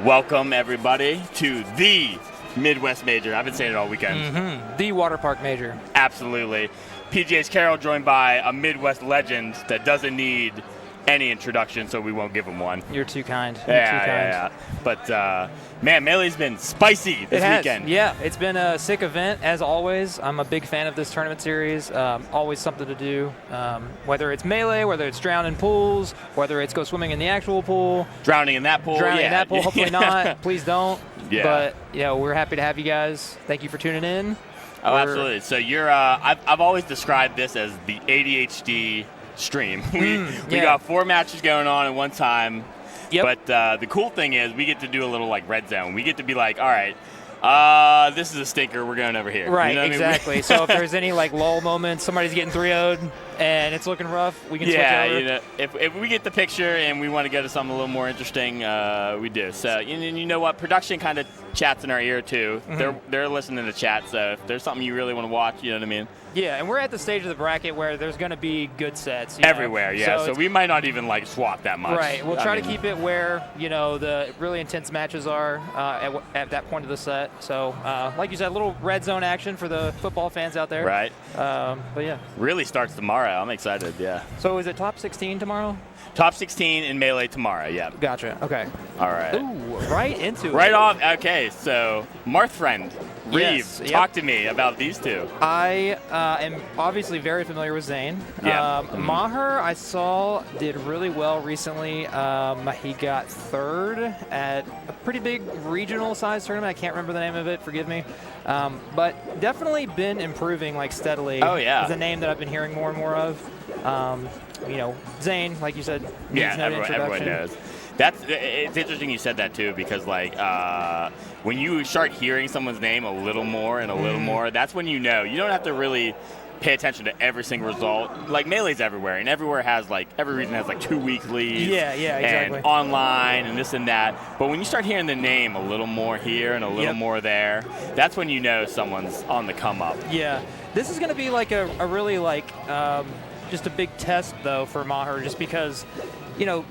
Welcome, everybody, to the Midwest Major. I've been saying it all weekend. The water park major. Absolutely. PGH Carroll joined by a Midwest legend that doesn't need any introduction, so we won't give him one. You're too kind. Yeah. But, man, Melee's been spicy this weekend. Yeah, it's been a sick event, as always. I'm a big fan of this tournament series. Always something to do, whether it's Melee, whether it's drown in pools, whether it's go swimming in the actual pool. Drowning in that pool. Drowning in that pool, hopefully not. Please don't. Yeah. But, yeah, we're happy to have you guys. Thank you for tuning in. Oh, absolutely. So you're, I've always described this as the ADHD stream. We got 4 matches going on at one time. Yep. But the cool thing is we get to do a little like red zone. We get to be like, all right, this is a stinker. We're going over here. Right, you know exactly. I mean? So if there's any like lull moments, somebody's getting 3-0'd and it's looking rough, we can switch over. Yeah, if we get the picture and we want to go to something a little more interesting, we do. So you know what? Production kind of chats in our ear too. They're listening to chat. So if there's something you really want to watch, you know what I mean? Yeah, and we're at the stage of the bracket where there's going to be good sets. Everywhere, yeah. So we might not even like swap that much. Right. We'll try to keep it where, the really intense matches are at that point of the set. So, like you said, a little red zone action for the football fans out there. Right. But, yeah. Really starts tomorrow. I'm excited, yeah. So is it top 16 tomorrow? Top 16 in Melee tomorrow, yeah. Gotcha. Okay. All right. Ooh, right into it. Right off. Okay, so Marth friend, Reeve, Yes, talk to me about these two. I am obviously very familiar with Zane. Yeah. Maher, I saw, did really well recently. He got 3rd at a pretty big regional size tournament. I can't remember the name of it. Forgive me. But definitely been improving like steadily. Oh, yeah. Is a name that I've been hearing more and more of. Zane, like you said, needs no everyone knows. It's interesting you said that too, because like when you start hearing someone's name a little more and a little more, that's when you know. You don't have to really pay attention to every single result. Like Melee's everywhere, and every region has like 2 weeklies. Yeah, exactly. And online and this and that. But when you start hearing the name a little more here and a little more there, that's when you know someone's on the come up. Yeah, this is going to be like a really just a big test though for Maher, just because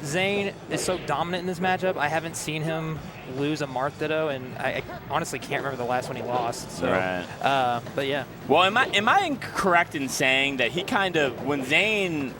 Zane is so dominant in this matchup. I haven't seen him lose a Marth Ditto, and I honestly can't remember the last one he lost. So, right. But yeah. Well, am I incorrect in saying that he kind of, when Zane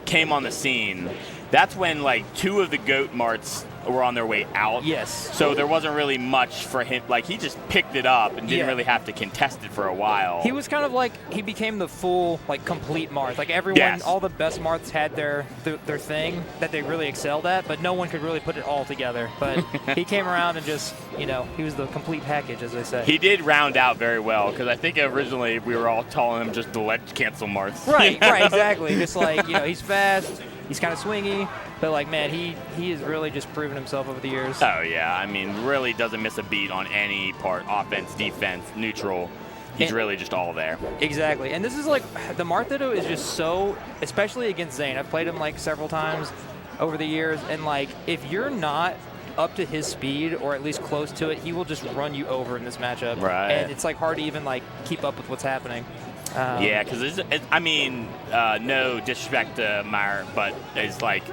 came on the scene, that's when like 2 of the GOAT Marths were on their way out. Yes. So there wasn't really much for him. Like, he just picked it up and didn't really have to contest it for a while. He was kind of like, he became the full, like, complete Marth. Like, everyone, all the best Marths had their thing that they really excelled at, but no one could really put it all together. But he came around and just, he was the complete package, as they say. He did round out very well, because I think originally we were all calling him just the ledge cancel Marth. Right, exactly. Just like, he's fast. He's kind of swingy, but like, man, he has really just proven himself over the years. Oh yeah, I mean, really doesn't miss a beat on any part, offense, defense, neutral. He's really just all there. Exactly, and this is like, the Marth Ditto is just so, especially against Zane. I've played him like several times over the years, and like, if you're not up to his speed or at least close to it, he will just run you over in this matchup. Right. And it's like hard to even like keep up with what's happening. Yeah, because no disrespect to Maher, but it's like,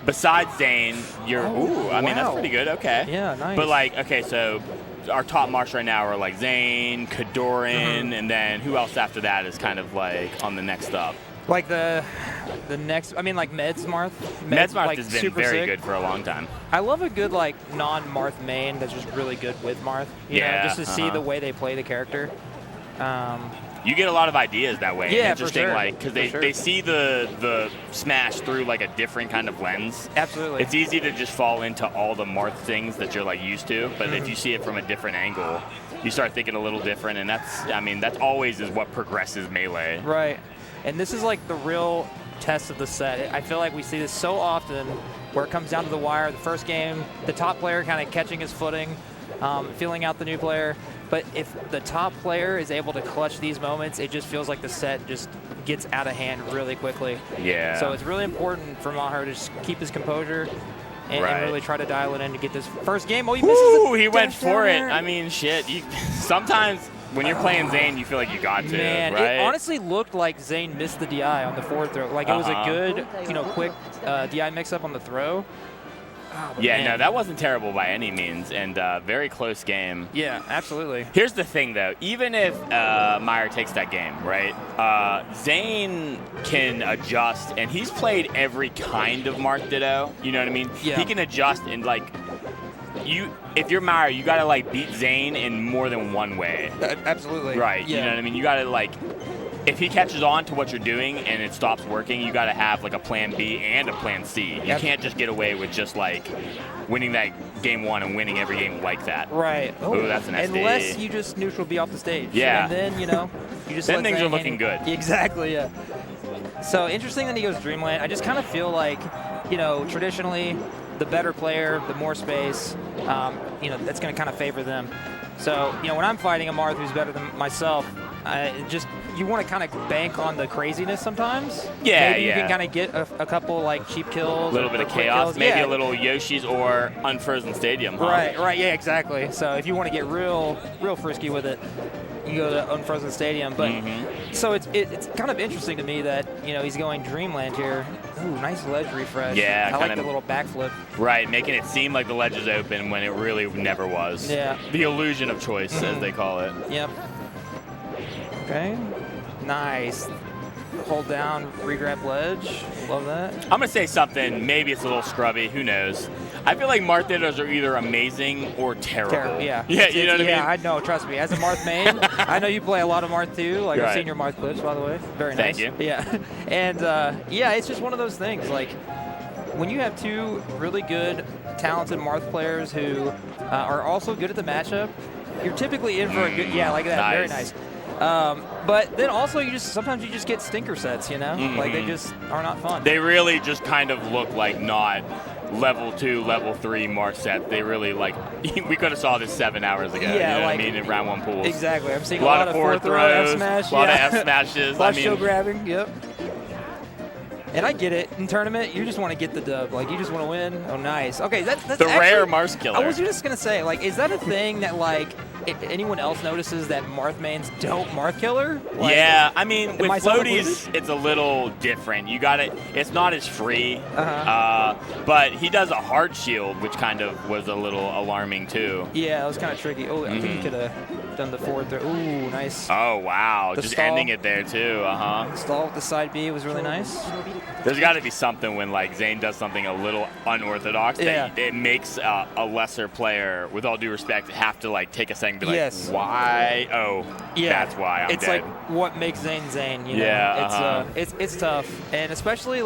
besides Zane, that's pretty good. Okay. Yeah, nice. But like, okay, so our top marks right now are like Zane, Kadoran, and then who else after that is kind of like on the next up? Like the next, like Med's Marth. Med's Marth like, has been very good for a long time. I love a good like non-Marth main that's just really good with Marth. You know, just to see the way they play the character. You get a lot of ideas that way. Yeah, interesting, for sure. like, because they see the smash through like a different kind of lens. Absolutely. It's easy to just fall into all the Marth things that you're like used to, but if you see it from a different angle, you start thinking a little different, and that's always is what progresses Melee. Right. And this is like the real test of the set. I feel like we see this so often where it comes down to the wire. The first game, the top player kind of catching his footing, feeling out the new player. But if the top player is able to clutch these moments, it just feels like the set just gets out of hand really quickly. Yeah. So it's really important for Maher to just keep his composure and really try to dial it in to get this first game. Oh, he misses. He went for it. I mean, shit. Sometimes when you're playing Zane, you feel like you got to, man, right? It honestly looked like Zane missed the DI on the forward throw. Like, it was a good, quick DI mix-up on the throw. Yeah, man. no, that wasn't terrible by any means, and very close game. Yeah, absolutely. Here's the thing, though. Even if Maher takes that game, right, Zane can adjust, and he's played every kind of Marth Ditto. You know what I mean? Yeah. He can adjust and, like, if you're Maher, you got to, like, beat Zane in more than one way. Absolutely. Right. Yeah. You know what I mean? You got to, like, if he catches on to what you're doing and it stops working, you got to have like a plan B and a plan C. You can't just get away with just like winning that game 1 and winning every game like that. Right. Oh, that's an SD. Unless you just neutral B off the stage. Yeah. And then, you just then let things Zane are looking good. Exactly, yeah. So interesting that he goes Dreamland. I just kind of feel like, traditionally, the better player, the more space, that's going to kind of favor them. So, when I'm fighting a Marth who's better than myself, you want to kind of bank on the craziness sometimes. Yeah, Maybe you can kind of get a couple like cheap kills. A little bit of chaos, maybe a little Yoshi's or Unfrozen Stadium. Huh? Right, yeah, exactly. So if you want to get real frisky with it, you go to Unfrozen Stadium. But so it's kind of interesting to me that he's going Dreamland here. Ooh, nice ledge refresh. Yeah, I like the little backflip. Right, making it seem like the ledge is open when it really never was. Yeah. The illusion of choice, as they call it. Yep. Okay. Nice. Hold down, regrab ledge. Love that. I'm going to say something. Maybe it's a little scrubby. Who knows? I feel like Marth Dittos are either amazing or terrible. Yeah. Yeah, you know what I mean? Yeah, I know. Trust me. As a Marth main, I know you play a lot of Marth too. Like, Right. I've seen your Marth clips, by the way. Very nice. Thank you. Yeah. And, it's just one of those things. Like, when you have two really good, talented Marth players who are also good at the matchup, you're typically in for a good, like that. Nice. Very nice. But then also sometimes you just get stinker sets, like they just are not fun. They really just kind of look like not level 2, level 3 Marth set. They really we could have saw this 7 hours ago. Yeah, you know what I mean? In round 1 pools. Exactly. I'm seeing a lot of forward throws, F smash, a lot of F smashes. A lot of show grabbing. Yep. And I get it. In tournament, you just want to get the dub. Like, you just want to win. Oh, nice. Okay, that's the actually, rare Marth killer. I was just going to say, is that a thing that, anyone else notices that Marth mains don't Marth killer? Yeah, I mean, with floaties, it's a little different. You got it. It's not as free, but he does a hard shield, which kind of was a little alarming, too. Yeah, it was kind of tricky. Oh, I think he could have done the forward throw. Ooh, nice. Oh, wow. The just stall. ending it there, too. Stall with the side B was really nice. There's got to be something when Zane does something a little unorthodox that it makes a lesser player, with all due respect, have to take a second and be why? Oh, that's why I'm it's dead. What makes Zane Zane, Yeah, it's tough, and especially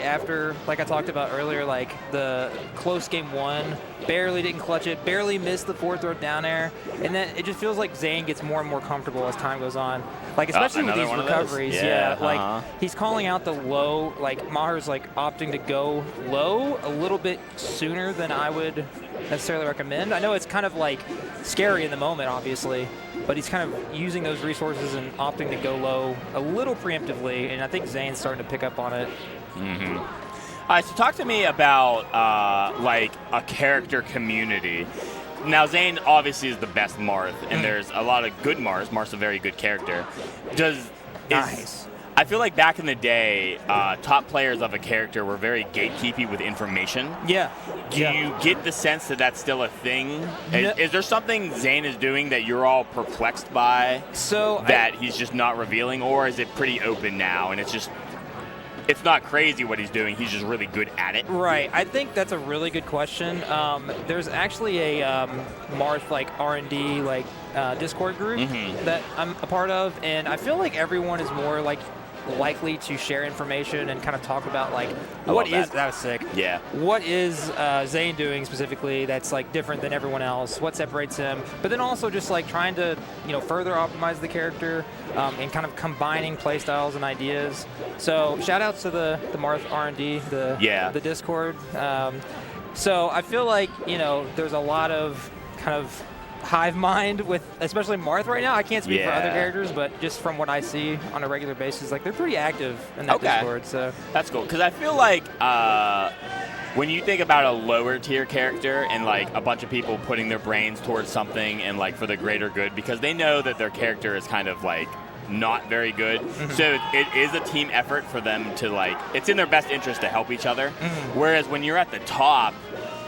after, I talked about earlier, the close game 1, barely didn't clutch it, barely missed the forward throw down air, and then it just feels like Zane gets more and more comfortable as time goes on. Especially with these recoveries, he's calling out the low, Maher's opting to go low a little bit sooner than I would necessarily recommend. I know it's kind of scary in the moment, obviously, but he's kind of using those resources and opting to go low a little preemptively, and I think Zane's starting to pick up on it. All right, so talk to me about a character community. Now, Zane obviously is the best Marth, and there's a lot of good Marths. Marth's a very good character. Nice. I feel like back in the day, top players of a character were very gatekeepy with information. Yeah. Do you get the sense that that's still a thing? No. Is there something Zane is doing that you're all perplexed by that he's just not revealing, or is it pretty open now and it's not crazy what he's doing, he's just really good at it? Right. I think that's a really good question. There's actually a Marth R&D Discord group that I'm a part of, and I feel like everyone is more likely to share information and kind of talk about that was sick. Yeah. What is Zane doing specifically that's different than everyone else? What separates him? But then also just trying to further optimize the character and kind of combining playstyles and ideas. So shout outs to the Marth R&D, the Discord. So I feel like there's a lot of kind of hive mind with especially Marth right now. I can't speak for other characters, but just from what I see on a regular basis, they're pretty active in that Discord. So that's cool, because I feel like when you think about a lower tier character and a bunch of people putting their brains towards something and for the greater good, because they know that their character is kind of not very good. So it is a team effort for them to it's in their best interest to help each other. Whereas when you're at the top,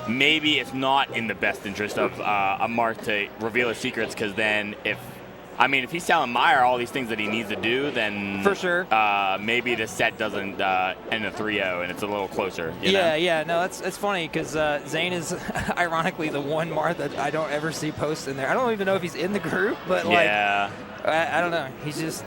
maybe it's not in the best interest of a Marth to reveal his secrets, because then if he's telling Maher all these things that he needs to do, then for sure, maybe the set doesn't end a 3-0 and it's a little closer. You know? Yeah. No, it's funny because Zane is ironically the one Marth that I don't ever see post in there. I don't even know if he's in the group, but yeah. I don't know. He's just.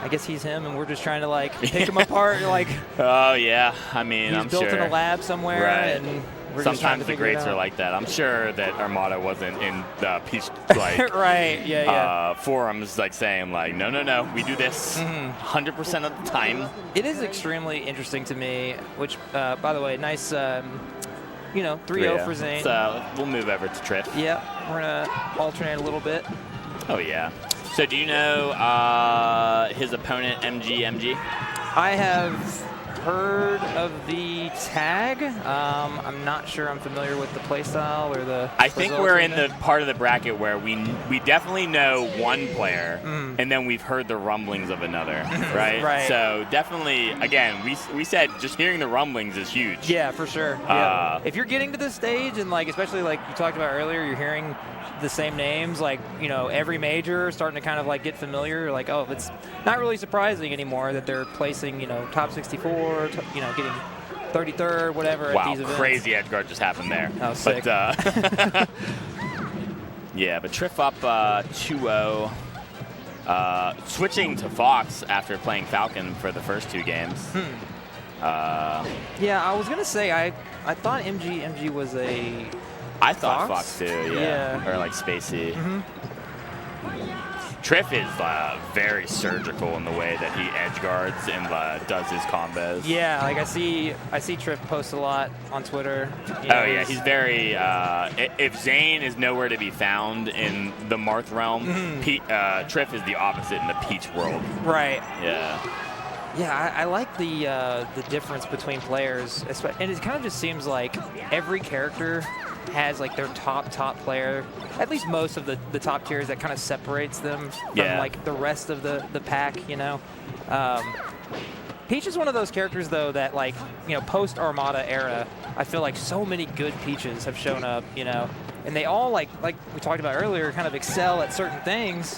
I guess he's him, and we're just trying to like pick him apart. Like, oh yeah, I'm he's built in a lab somewhere, right. And we're sometimes the greats are like that. I'm sure that Armada wasn't in the Peach right, yeah. Forums like saying like, no, we do this 100% of the time. It is extremely interesting to me. Which, by the way, nice. 3-0 for Zane. So we'll move over to Triff. Yeah, we're gonna alternate a little bit. Oh yeah. So do you know his opponent, MG? I have heard of the tag. I'm not sure I'm familiar with the playstyle or the I think we're in the part of the bracket where we definitely know one player, and then we've heard the rumblings of another, right? Right. So definitely, again, we said just hearing the rumblings is huge. Yeah, for sure. Yeah. If you're getting to this stage, and like especially like you talked about earlier, you're hearing the same names, like, every major starting to kind of like get familiar, like, oh, it's not really surprising anymore that they're placing, top 64, getting 33rd, whatever. Wow, at these events. crazy edgeguard just happened there. Oh, sick. But, yeah, but Triff up 2-0. Switching to Fox after playing Falcon for the first 2 games. Yeah, I was going to say, I thought MG was a... I thought Fox too, yeah. Or like Spacey. Triff is very surgical in the way that he edge guards and does his combos. Yeah, like I see Triff post a lot on Twitter. Yeah, he's very. If Zane is nowhere to be found in the Marth realm, Triff is the opposite in the Peach world. Right. Yeah. Yeah, I like the difference between players, and it kind of just seems like every character has like their top player, at least most of the top tiers, that kind of separates them from like the rest of the pack, Peach is one of those characters though that like, post Armada era, I feel like so many good Peaches have shown up, and they all like we talked about earlier, kind of excel at certain things.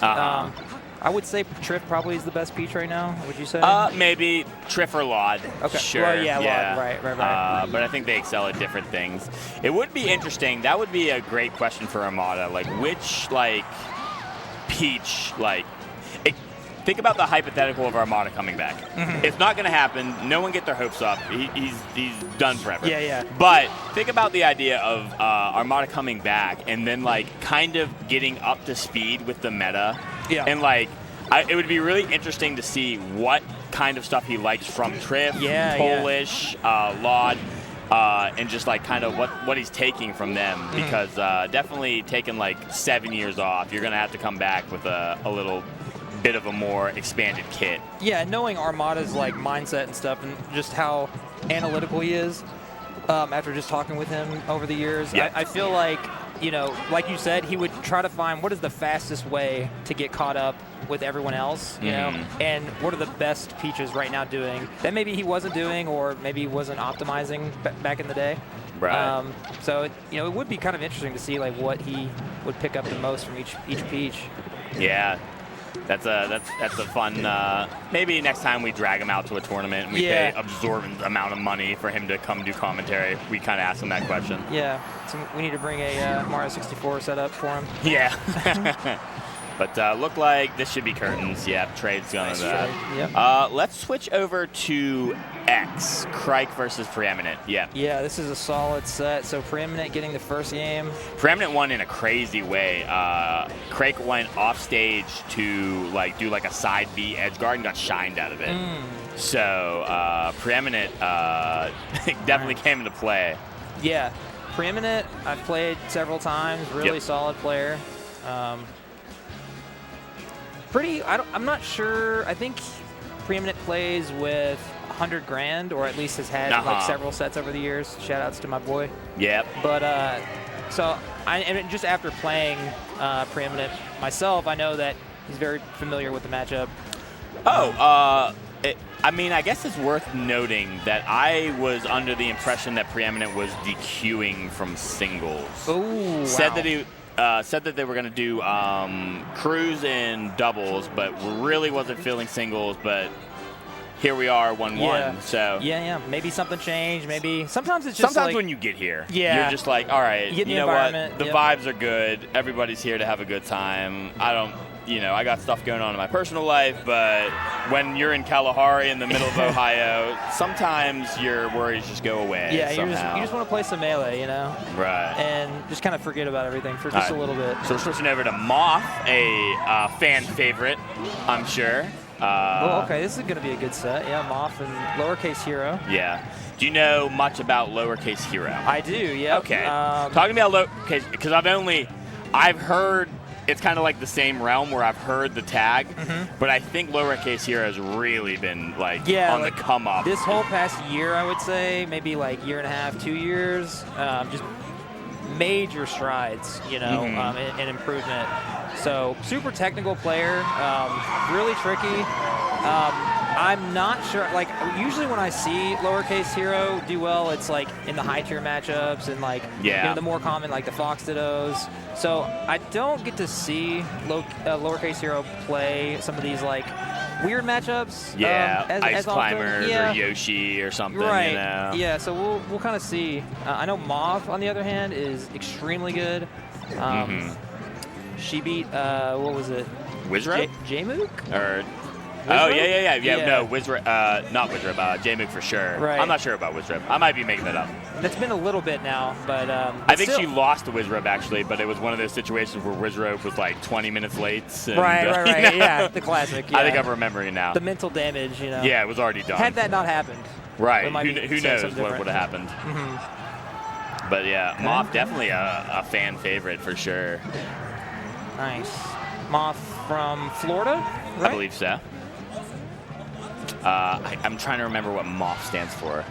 I would say Triff probably is the best Peach right now. Would you say? Maybe Triff or Laud. Okay. Sure. Well, yeah. Laud. Right. But I think they excel at different things. It would be interesting. That would be a great question for Armada. Like, which Peach think about the hypothetical of Armada coming back. It's not going to happen. No one get their hopes up. He's done forever. Yeah. But think about the idea of Armada coming back and then kind of getting up to speed with the meta. Yeah. And it would be really interesting to see what kind of stuff he likes from Triff, Polish, Laud, and just kind of what he's taking from them. Because definitely taking 7 years off, you're going to have to come back with a little bit of a more expanded kit. Yeah, knowing Armada's mindset and stuff, and just how analytical he is, after just talking with him over the years, I feel like, like you said, he would try to find what is the fastest way to get caught up with everyone else, and what are the best Peaches right now doing that maybe he wasn't doing, or maybe he wasn't optimizing back in the day. Right. So it would be kind of interesting to see what he would pick up the most from each Peach. Yeah. That's a fun. Maybe next time we drag him out to a tournament and we pay absorbent amount of money for him to come do commentary, we kind of ask him that question. Yeah, so we need to bring a Mario 64 setup for him. Yeah. But look like this should be curtains. Yeah, trade's going to that. Yep. Let's switch over to X, Crike versus Preeminent. Yeah. Yeah, this is a solid set. So Preeminent getting the first game. Preeminent won in a crazy way. Crike went off stage to do a side B edge guard and got shined out of it. So Preeminent definitely came into play. Yeah, Preeminent I've played several times. Really solid player. I'm not sure. I think Preeminent plays with 100 grand, or at least has had several sets over the years. Shout outs to my boy. Yep. But and just after playing Preeminent myself, I know that he's very familiar with the matchup. I mean, I guess it's worth noting that I was under the impression that Preeminent was DQing from singles. Oh, wow. Said that they were going to do crews in doubles, but really wasn't feeling singles. But here we are, 1-1. Yeah. So yeah. Maybe something changed. Maybe sometimes it's just sometimes like, when you get here, yeah, you're just like, all right, you get in you the know what? environment, The yep. vibes are good. Everybody's here to have a good time. I got stuff going on in my personal life, but when you're in Kalahari in the middle of Ohio, sometimes your worries just go away. Yeah, somehow. you just want to play some Melee, Right. and just kind of forget about everything for just a little bit. So we're switching over to Moth, a fan favorite, I'm sure. Okay, this is going to be a good set. Yeah, Moth and Lowercase Hero. Yeah. Do you know much about Lowercase Hero? I do, yeah. Okay. Talking about Lowercase, because I've heard, it's kind of like the same realm where I've heard the tag, but I think Lowercase Hero has really been on the come up. This whole past year, I would say, maybe like year and a half, 2 years, just major strides, in improvement. So super technical player, really tricky. I'm not sure, usually when I see Lowercase Hero do well, it's like in the high tier matchups and the more common, like the Fox Dittos. So I don't get to see Lowercase Hero play some of these weird matchups. Yeah, as Ice Climbers often. or Yoshi or something, Right. Yeah, so we'll kind of see. I know Mav, on the other hand, is extremely good. She beat, what was it? Wizrobe? J-Mook? Or... Wizrobe? Oh, yeah. No, Wizrobe, not Wizrobe, J-Mook for sure. Right. I'm not sure about Wizrobe. I might be making that up. That's been a little bit now, but I think she lost to Wizrobe, actually, but it was one of those situations where Wizrobe was 20 minutes late. And, right. Yeah, the classic. Yeah. I think I'm remembering now. The mental damage, Yeah, it was already done. Had that not happened. Right. Who knows what would have happened. But yeah, Moth definitely a fan favorite for sure. Nice. Moth from Florida, right? I believe so. I'm trying to remember what Moth stands for.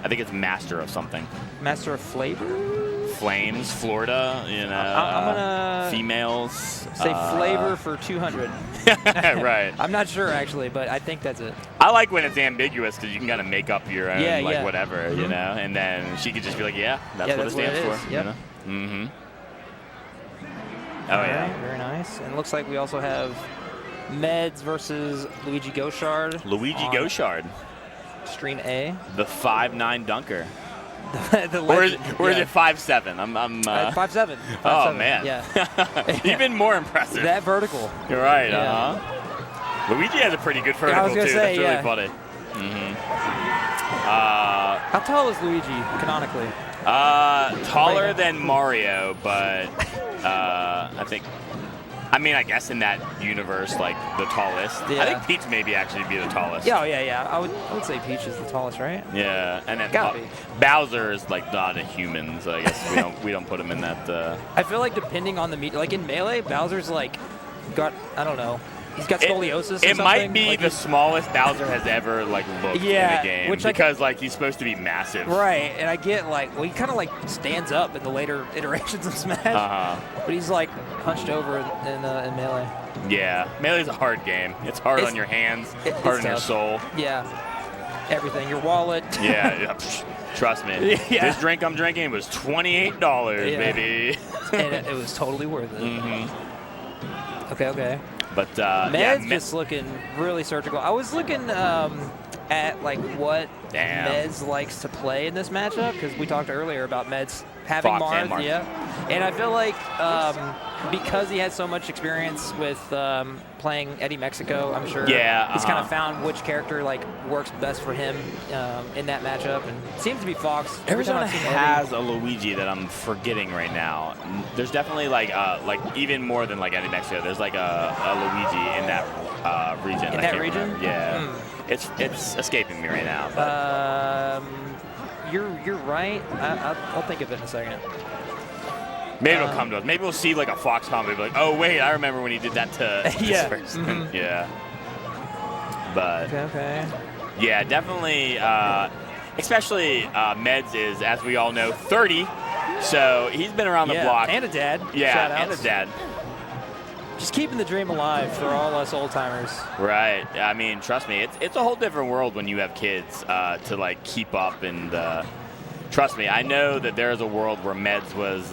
I think it's Master of something. Master of Flavor? Flames, Florida, I'm gonna females. Say Flavor for 200. Right. I'm not sure, actually, but I think that's it. I like when it's ambiguous because you can kind of make up your own, whatever, and then she could just be like, that's what it stands for. Yep. Oh, yeah. Right, very nice. And it looks like we also have Meds versus Luigi Goshard. Luigi Goshard. Stream A. The 5'9" dunker. The or is it 5'7"? I'm 5'7". Oh, man. Yeah. Even more impressive. That vertical. You're right, Yeah. Luigi has a pretty good vertical, too. Say, that's really funny. How tall is Luigi, canonically? Taller than Mario, but I guess in that universe, the tallest. Yeah. I think Peach maybe actually be the tallest. Yeah. I would say Peach is the tallest, right? Yeah, and then Gotta be. Bowser is not a human, so I guess we don't put him in that. I feel like depending on the in Melee, Bowser's got, I don't know. He's got scoliosis or something. It might be the smallest Bowser has ever looked in a game because he's supposed to be massive. Right, and I get he kind of stands up in the later iterations of Smash. But he's hunched over in Melee. Yeah, Melee's a hard game. It's hard on your hands, hard on your soul. Yeah, everything. Your wallet. Yeah. Trust me. Yeah. This drink I'm drinking was $28, baby. And it was totally worth it. Okay. But Med's just looking really surgical. I was looking at what Meds likes to play in this matchup because we talked earlier about Meds having Marth. And I feel like because he has so much experience with playing Eddie Mexico, I'm sure he's kind of found which character works best for him in that matchup. And it seems to be Fox. Arizona has a Luigi that I'm forgetting right now. There's definitely even more than Eddie Mexico. There's a Luigi in that region. In that region? Yeah. It's escaping me right now. But. You're right. I'll think of it in a second. Maybe it'll come to us. Maybe we'll see a Fox combo. Be oh wait, I remember when he did that to this person. Yeah. But okay. Yeah, definitely. Especially Meds is, as we all know, 30. So he's been around the block. And a dad. Yeah, and a dad. just keeping the dream alive for all us old timers. Right. I mean, trust me, it's a whole different world when you have kids to like keep up and. Trust me, I know that there is a world where Meds was,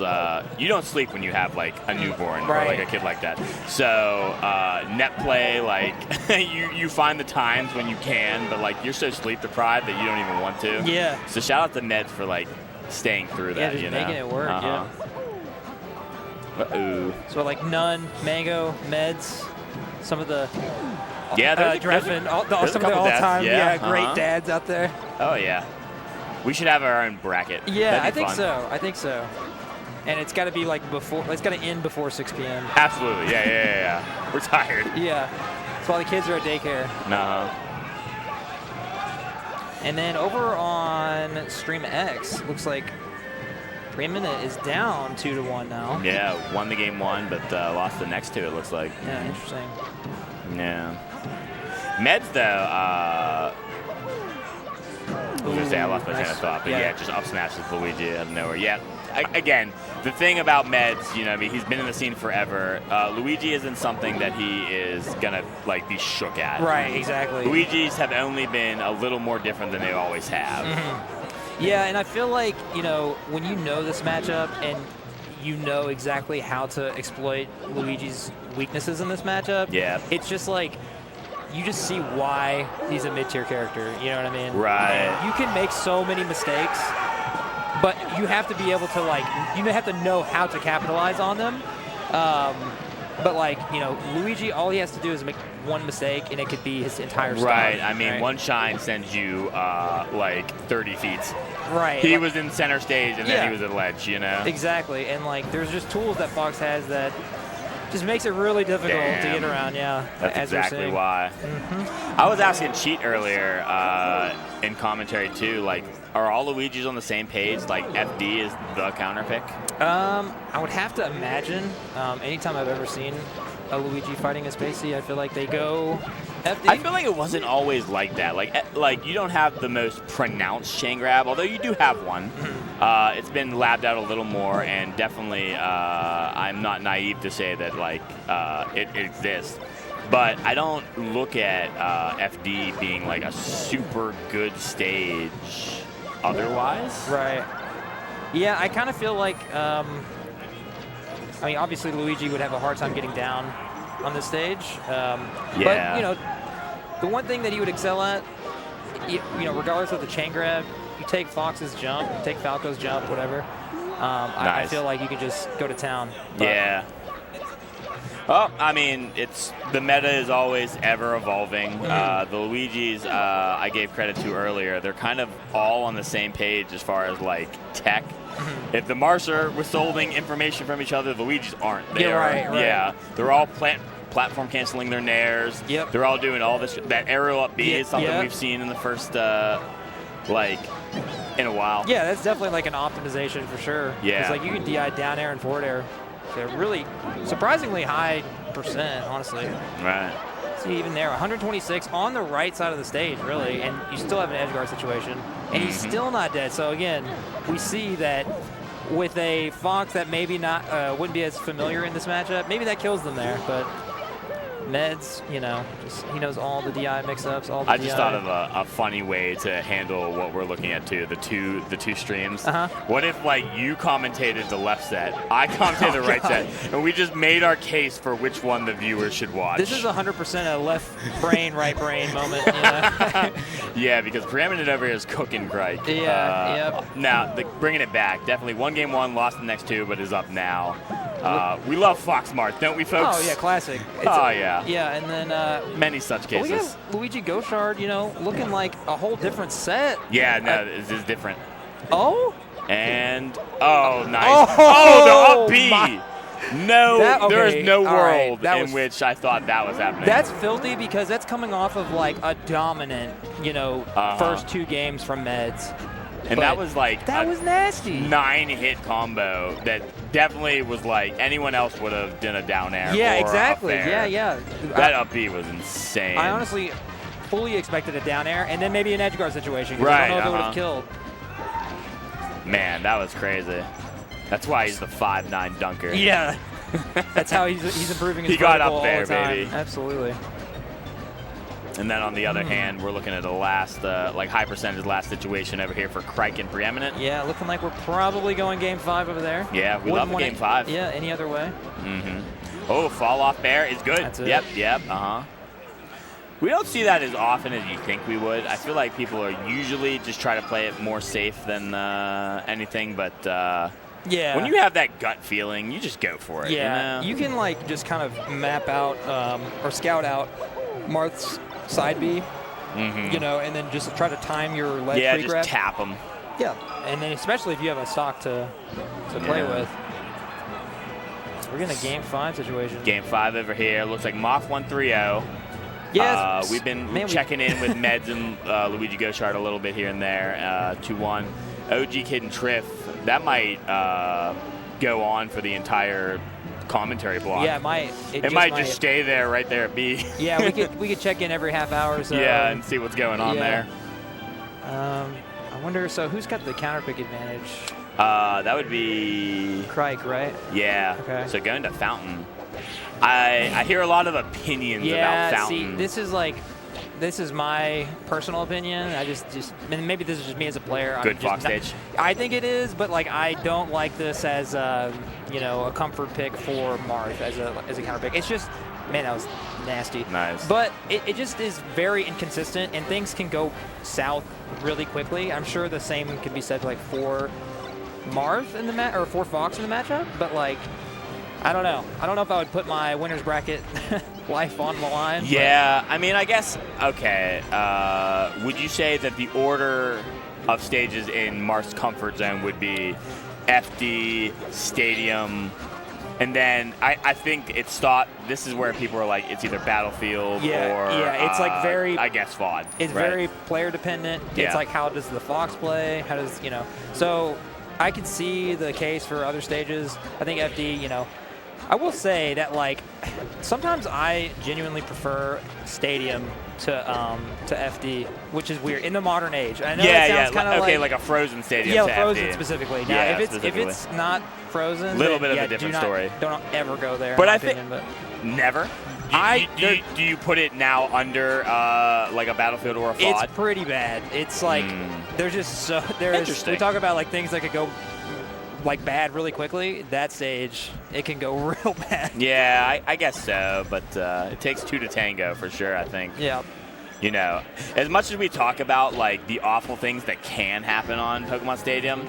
you don't sleep when you have, like, a newborn or, like, a kid like that. So, net play, like, you find the times when you can, but, like, you're so sleep-deprived that you don't even want to. Yeah. So, shout out to Meds for, like, staying through that, just you know? making it work, yeah. Uh-oh. So, like, Nun, Mango, Meds, some of the... Yeah, Dreffin, some of the all-time great dads out there. Oh, yeah. We should have our own bracket. Yeah, I think so. I think so. And it's got to be like before. It's got to end before 6 p.m. Absolutely. Yeah. We're tired. Yeah. That's why the kids are at daycare. No. And then over on Stream X, looks like Preeminent is down 2-1 now. Yeah, won the game 1, but lost the next 2. It looks like. Yeah, interesting. Yeah. Meds though. I was going to say, I lost my train of thought, but yeah, just up smashes Luigi out of nowhere. Yeah, again, the thing about Meds, you know, I mean, he's been in the scene forever. Luigi isn't something that he is going to, like, be shook at. Right, exactly. Luigi's have only been a little more different than they always have. Yeah, and I feel like, you know, when you know this matchup and you know exactly how to exploit Luigi's weaknesses in this matchup, it's just like, you just see why he's a mid-tier character, you know what I mean? Right. And you can make so many mistakes, but you have to be able to, like, you have to know how to capitalize on them. But, like, you know, Luigi, all he has to do is make one mistake, and it could be his entire style. Right. I mean, one shine sends you, like, 30 feet. Right. He was in center stage, and then he was at ledge, you know? Exactly. And, like, there's just tools that Fox has that just makes it really difficult to get around, That's exactly why. I was asking Cheat earlier in commentary, too, like, are all Luigis on the same page? Like, FD is the counter pick? I would have to imagine. Anytime I've ever seen a Luigi fighting a Spacey, I feel like they go FD. I feel like it wasn't always like that. Like you don't have the most pronounced chain grab, although you do have one. It's been labbed out a little more, and definitely I'm not naive to say that, like, it exists. But I don't look at FD being, like, a super good stage otherwise. Right. Yeah, I kind of feel like, I mean, obviously Luigi would have a hard time getting down on this stage. But, you know, the one thing that he would excel at, you know, regardless of the chain grab, you take Fox's jump, you take Falco's jump, whatever. I feel like you can just go to town. Yeah. Well, I mean, the meta is always ever evolving. The Luigis I gave credit to earlier, they're kind of all on the same page as far as, like, tech. If the Mars are withholding information from each other, the Luigis aren't. Yeah, they're all platform canceling their nairs. They're all doing all this. That aerial up B is something we've seen in the first, like, in a while. Yeah, that's definitely like an optimization for sure. Yeah. It's like you can DI down air and forward air. They're really surprisingly high %, honestly. Right. See, even there, 126 on the right side of the stage, really, and you still have an edge guard situation, and he's still not dead. So again, we see that with a Fox that maybe not wouldn't be as familiar in this matchup, maybe that kills them there. But Meds, you know, just he knows all the DI mix-ups, all the I just thought of a funny way to handle what we're looking at too, the two streams. What if, like, you commentated the left set, I commentated the right set, and we just made our case for which one the viewers should watch? This is 100% a left brain, right brain moment. You know? Yeah, because Preeminent over here is cooking great. Yeah, Now, bringing it back, definitely won game 1, lost the next 2, but is up now. We love Fox Mart, don't we, folks? Oh, yeah, classic. Yeah. Yeah, and then many such cases. We have Luigi Gauchard, you know, looking like a whole different set. Yeah, no, this is different. Oh? And nice. The up B. No, there is no world in which I thought that was happening. That's filthy because that's coming off of, like, a dominant, you know, first 2 games from Meds. And that was like that was nasty. 9-hit combo that definitely was like anyone else would have done a down air. Yeah, or exactly. Up air. Yeah. That up B was insane. I honestly fully expected a down air and then maybe an edge guard situation. Right. I don't know if it would have killed. Man, that was crazy. That's why he's the 5'9" dunker. Yeah. That's how he's improving his He got vertical up there, all the time. baby. Absolutely. And then on the other hand, we're looking at a last, like high percentage last situation over here for Crike and Preeminent. Yeah, looking like we're probably going game 5 over there. Yeah, we love game 5. Yeah, any other way. Oh, fall off bear is good. That's it. Yep. We don't see that as often as you think we would. I feel like people are usually just try to play it more safe than anything, but yeah, when you have that gut feeling, you just go for it. Yeah, you can like just kind of map out or scout out Marth's side B, you know, and then just try to time your ledge yeah, pre-grab. just tap them. Yeah, and then especially if you have a stock to play with. We're getting a game 5 situation. Game 5 over here. Looks like Moth 1-3-0. Yes. We've been checking in with Meds and Luigi Goshard a little bit here and there. 2-1. OG Kid and Triff. That might go on for the entire commentary block. Yeah, it might. It might just stay there, right there at B. Yeah, we could check in every half hour. So, yeah, and see what's going on there. I wonder. So who's got the counter pick advantage? That would be Crike, right? Yeah. Okay. So going to Fountain. I hear a lot of opinions about Fountain. See, this is my personal opinion. And maybe this is just me as a player. Good Fox stage. I think it is, but like I don't like this as you know, a comfort pick for Marth as a counter pick. It's just, man, that was nasty. Nice. But it just is very inconsistent, and things can go south really quickly. I'm sure the same can be said like for Marth in the match or for Fox in the matchup, but like, I don't know. I don't know if I would put my winner's bracket life on the line. Yeah, I mean, I guess, okay. Would you say that the order of stages in Marth's comfort zone would be FD, Stadium, and then I think it's thought, this is where people are like, it's either Battlefield or, it's like very, I guess, VOD. It's very player dependent. Yeah. It's like, how does the Fox play? How does, you know, so I can see the case for other stages. I think FD, you know, I will say that like sometimes I genuinely prefer Stadium to FD, which is weird in the modern age. I know it sounds kind of like a Frozen Stadium. Yeah, to Frozen FD. specifically. Now, if it's not Frozen, a little bit of a different story. Don't ever go there. But I think never. Do you put it now under like a Battlefield or a VOD? It's pretty bad. It's like there's just so Interesting. We talk about like things that could go like bad really quickly. That stage, it can go real bad. Yeah, I guess so, but it takes 2 to tango for sure, I think. Yeah. You know, as much as we talk about like the awful things that can happen on Pokemon Stadium,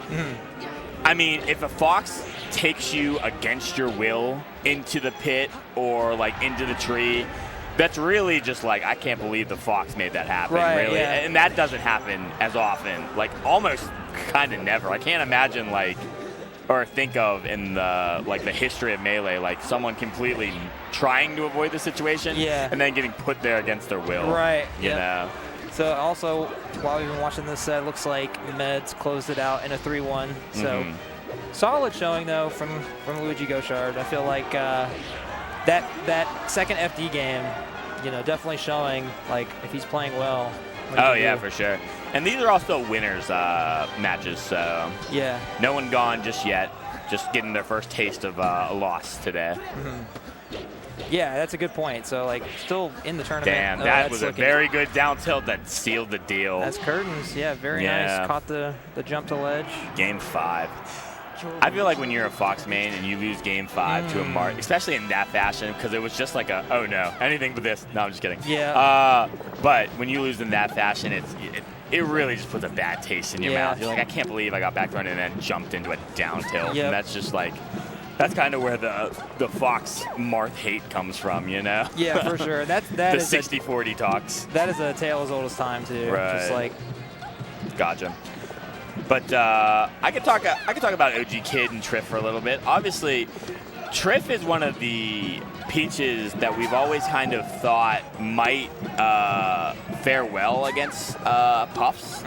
I mean, if a Fox takes you against your will into the pit or like into the tree, that's really just like, I can't believe the Fox made that happen, really. Yeah. And that doesn't happen as often, like almost kind of never. I can't imagine like, or think of in the like the history of Melee, like someone completely trying to avoid the situation and then getting put there against their will. Right. You know. So also, while we've been watching this set, looks like Meds closed it out in a 3-1. So solid showing though from Luigi Goshard. I feel like that second FD game, you know, definitely showing like if he's playing well. Oh yeah, for sure. And these are also winners matches, so yeah, no one gone just yet. Just getting their first taste of a loss today. Yeah, that's a good point. So like still in the tournament. Damn, that was a very good down tilt that sealed the deal. That's curtains. Yeah, very nice. Caught the jump to ledge. Game 5. I feel like when you're a Fox main and you lose Game 5 to a Marth, especially in that fashion, because it was just like a, oh no, anything but this. No, I'm just kidding. Yeah. But when you lose in that fashion, it really just puts a bad taste in your mouth. You're like, I can't believe I got back running and then jumped into a down tilt. And that's just like, that's kind of where the Fox Marth hate comes from, you know? Yeah, for sure. That the is 60-40 talks. That is a tale as old as time too. Right. Just like. Gotcha. But I could talk about OG Kid and Triff for a little bit. Obviously, Triff is one of the peaches that we've always kind of thought might fare well against Puffs.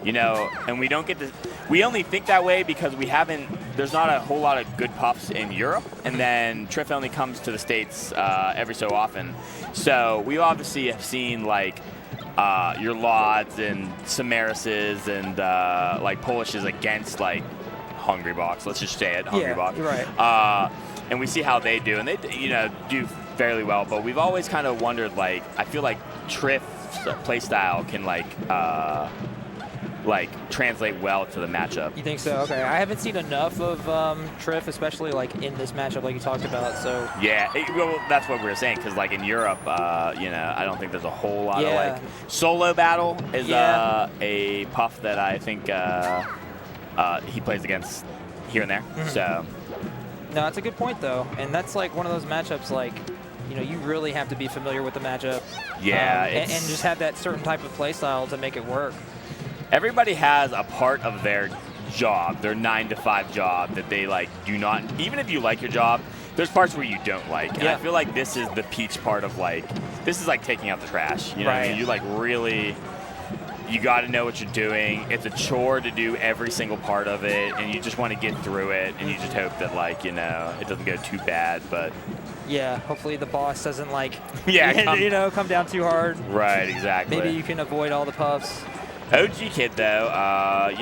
You know, and we don't get to. We only think that way because we haven't. There's not a whole lot of good Puffs in Europe, and then Triff only comes to the States every so often. So we obviously have seen like. Your Lauds and Samarises and like Polishes against like Hungry Box. Let's just say it, Hungry Box. Right. And we see how they do, and they do fairly well. But we've always kind of wondered, like, I feel like Triff's playstyle can like translate well to the matchup. You think so? Okay. I haven't seen enough of Triff, especially like in this matchup, like you talked about. So yeah, well, that's what we were saying, because like in Europe, I don't think there's a whole lot of like solo battle is a puff that I think he plays against here and there. So. No, that's a good point, though. And that's like one of those matchups, like, you really have to be familiar with the matchup. Yeah. And just have that certain type of play style to make it work. Everybody has a part of their job, their 9-to-5 job that they, like, do not, even if you like your job, there's parts where you don't like. And I feel like this is the Peach part of, like, this is like taking out the trash. You know what I mean? You, like, really... You got to know what you're doing. It's a chore to do every single part of it, and you just want to get through it, and you just hope that, like, it doesn't go too bad. But yeah, hopefully the boss doesn't, like, come down too hard. Right, exactly. Maybe you can avoid all the puffs. OG Kid, though,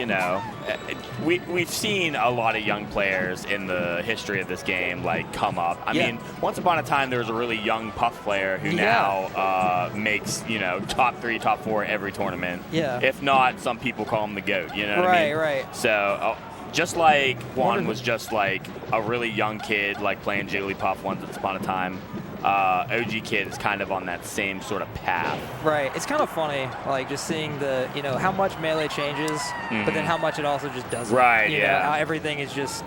we've seen a lot of young players in the history of this game, like, come up. I mean, once upon a time, there was a really young puff player who now makes, top 3, top 4 every tournament. Yeah. If not, some people call him the GOAT, you know what I mean? Right. So, just like Juan was just, like, a really young kid, like, playing Jigglypuff once upon a time, OG Kid is kind of on that same sort of path. Right. It's kind of funny, like, just seeing the, how much Melee changes, but then how much it also just doesn't. Right, you know, how everything is just,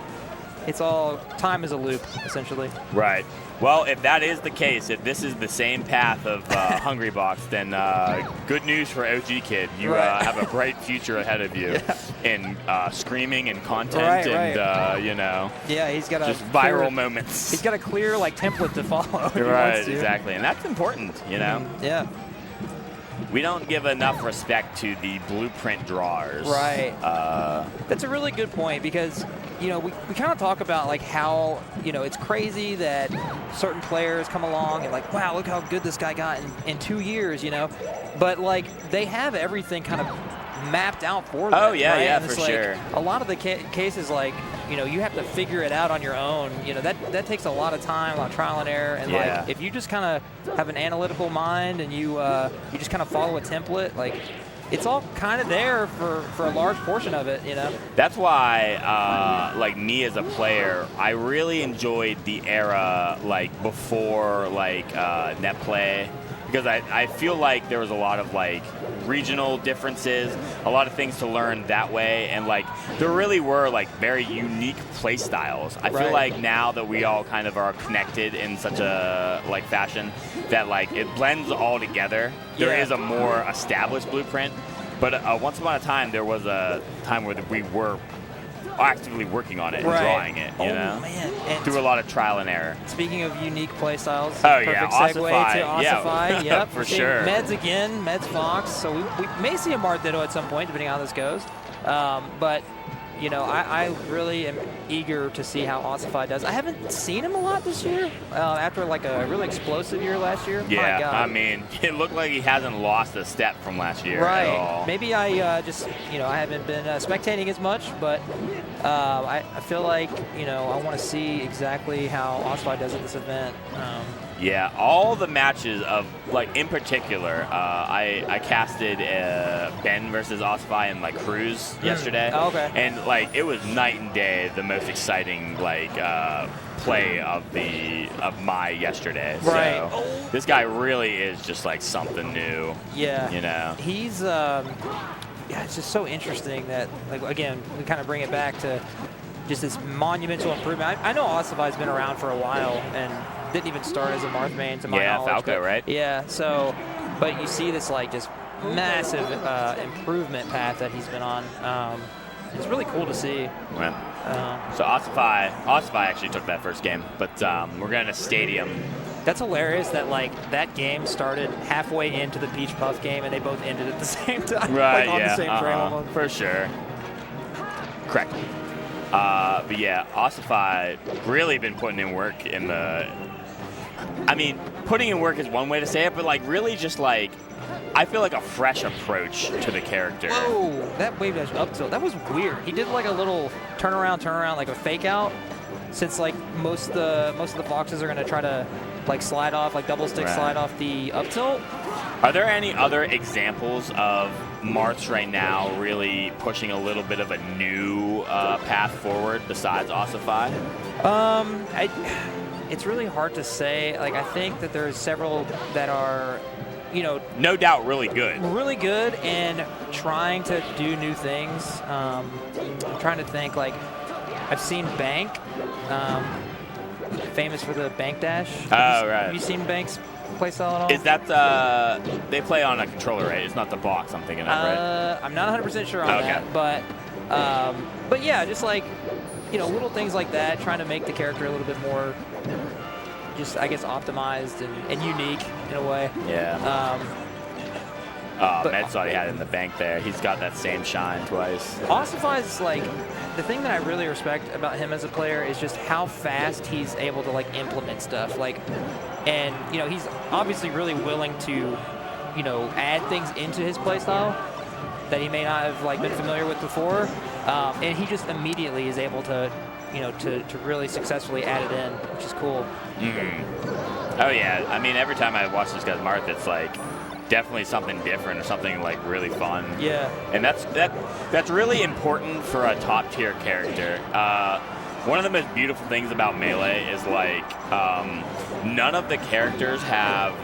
it's all, time is a loop, essentially. Right. Well, if that is the case, if this is the same path of Hungry Box, then good news for OG Kid. You have a bright future ahead of you in screaming and content and, Yeah, he's got just viral moments. He's got a clear, like, template to follow. Right, exactly. And that's important, Yeah. We don't give enough respect to the blueprint drawers. Right. That's a really good point, because, we kind of talk about, like, how, it's crazy that certain players come along and, like, wow, look how good this guy got in 2 years, But, like, they have everything kind of mapped out for them. Oh, yeah, right? yeah, and for like, sure. A lot of the cases, like, you have to figure it out on your own. That takes a lot of time, a lot of trial and error. And, like, if you just kind of have an analytical mind and you just kind of follow a template, like, it's all kind of there for a large portion of it, That's why, like, me as a player, I really enjoyed the era, like, before, like, net play, because I feel like there was a lot of, like, regional differences, a lot of things to learn that way, and, like, there really were, like, very unique play styles. I feel like now that we all kind of are connected in such a, like, fashion that, like, it blends all together. There is a more established blueprint, but once upon a time, there was a time where we were actively working on it and drawing it, you know? Man. And through a lot of trial and error. Speaking of unique play styles, perfect segue Oosai. to Oosai. Yep, for sure. Meds again, Meds Fox. So we may see a Mart Ditto at some point, depending on how this goes. But I really am eager to see how Oosai does. I haven't seen him a lot this year after, like, a really explosive year last year. Yeah, my God. I mean, it looked like he hasn't lost a step from last year at all. Maybe I just, I haven't been spectating as much, but I feel like, I want to see exactly how Oosai does at this event. Yeah, all the matches of, like, in particular, I casted Ben versus Oosai and, like, Cruz yesterday. Oh, okay. And, like, it was night and day, the most exciting, like, play of my yesterday. Right. So this guy really is just, like, something new. Yeah. He's, it's just so interesting that, like, again, we kind of bring it back to just this monumental improvement. I know Oosai's been around for a while and didn't even start as a Marth main, to my knowledge. Falco, right? Yeah, so, but you see this, like, just massive improvement path that he's been on. It's really cool to see. Yeah. So Oosai actually took that first game, but we're going to Stadium. That's hilarious that, like, that game started halfway into the Peach Puff game and they both ended at the same time. Right, like, on the same frame almost. For sure. Correct. But yeah, Oosai really been putting in work in the... I mean, putting in work is one way to say it, but, like, really just, like, I feel like a fresh approach to the character. Whoa, that wave dash up tilt, that was weird. He did like a little turnaround, like a fake out. Since like most of the foxes are gonna try to like slide off, like double stick slide off the up tilt. Are there any other examples of Marths right now really pushing a little bit of a new path forward besides Oosai? It's really hard to say. Like I think that there's several that are, you know, no doubt really good and trying to do new things. I'm trying to think. Like I've seen Bank, famous for the bank dash. Oh, right. Have you seen Bank's playstyle at all? Is that they play on a controller, right? It's not the box I'm thinking of, right? I'm not 100% sure on that, but yeah, just like, you know, little things like that, trying to make the character a little bit more, just I guess optimized and unique in a way. Yeah. Med thought he had it in the bank there. He's got that same shine twice. Oosai is like, the thing that I really respect about him as a player is just how fast he's able to like implement stuff. Like, and you know, he's obviously really willing to, you know, add things into his playstyle that he may not have like been familiar with before. And he just immediately is able to, you know, to really successfully add it in, which is cool. Mm-hmm. Oh yeah, I mean every time I watch this guy's Marth, it's like definitely something different or something like really fun. Yeah. And that's really important for a top tier character. One of the most beautiful things about Melee is like none of the characters have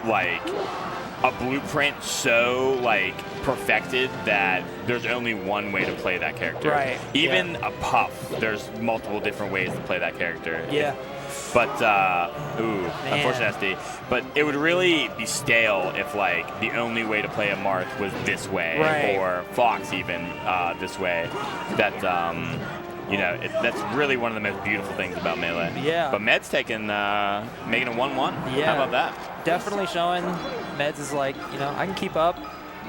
like a blueprint so like perfected that there's only one way to play that character. Right. Even a Puff, there's multiple different ways to play that character. Yeah. But, unfortunate SD. But it would really be stale if, like, the only way to play a Marth was this way, or Fox even this way. That, you know, that's really one of the most beautiful things about Melee. Yeah. But Med's taking, making a 1-1. Yeah. How about that? Definitely showing Meds is like, you know, I can keep up.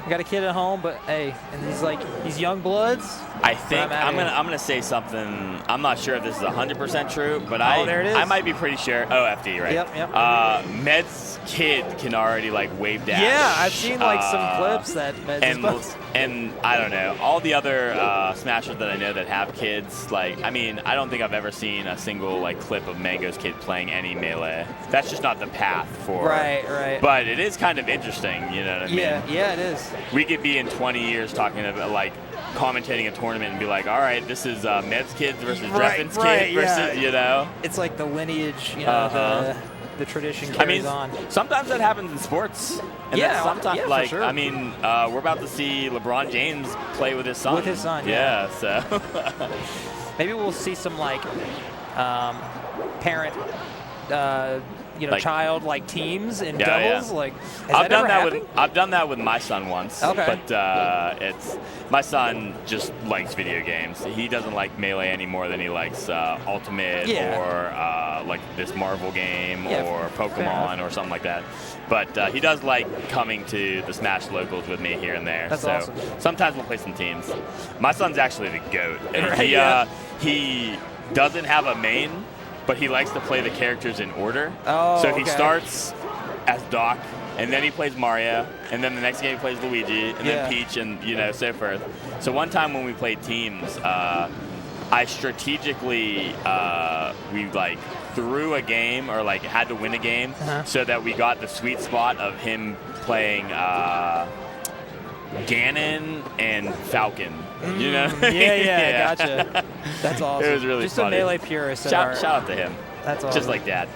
I got a kid at home, but hey, and he's like, these young bloods. I think I'm gonna say something. I'm not sure if this is 100% true, but there it is. I might be pretty sure. Oh, FD, right? Yep. Med's kid can already like wave dash. Yeah, I've seen like some clips that Med's and I don't know, all the other Smashers that I know that have kids, like, I mean, I don't think I've ever seen a single like clip of Mango's kid playing any Melee. That's just not the path for. Right. But it is kind of interesting, you know what I mean? Yeah, it is. We could be in 20 years talking about like commentating a tournament and be like, all right, this is Med's kids versus Dreffin's kid versus, you know. It's like the lineage, you know, the tradition carries on. Sometimes that happens in sports. And sometimes, like, for sure. I mean, we're about to see LeBron James play with his son. Yeah, so. Maybe we'll see some, like, parent, you know, like, child like teams in doubles. Like, I've done that with my son once. Okay. But my son just likes video games. He doesn't like Melee any more than he likes Ultimate or like this Marvel game or Pokemon or something like that. But he does like coming to the Smash locals with me here and there. That's awesome. Sometimes we'll play some teams. My son's actually the GOAT. And he doesn't have a main, but he likes to play the characters in order. So he starts as Doc, and then he plays Mario, and then the next game he plays Luigi, and then Peach, and you know, so forth. So one time when we played teams, I strategically we like threw a game or like had to win a game so that we got the sweet spot of him playing Ganon and Falcon. You know? Yeah, gotcha. That's awesome. It was really just funny. A Melee purist. Shout out to him. That's awesome. Just like Dad.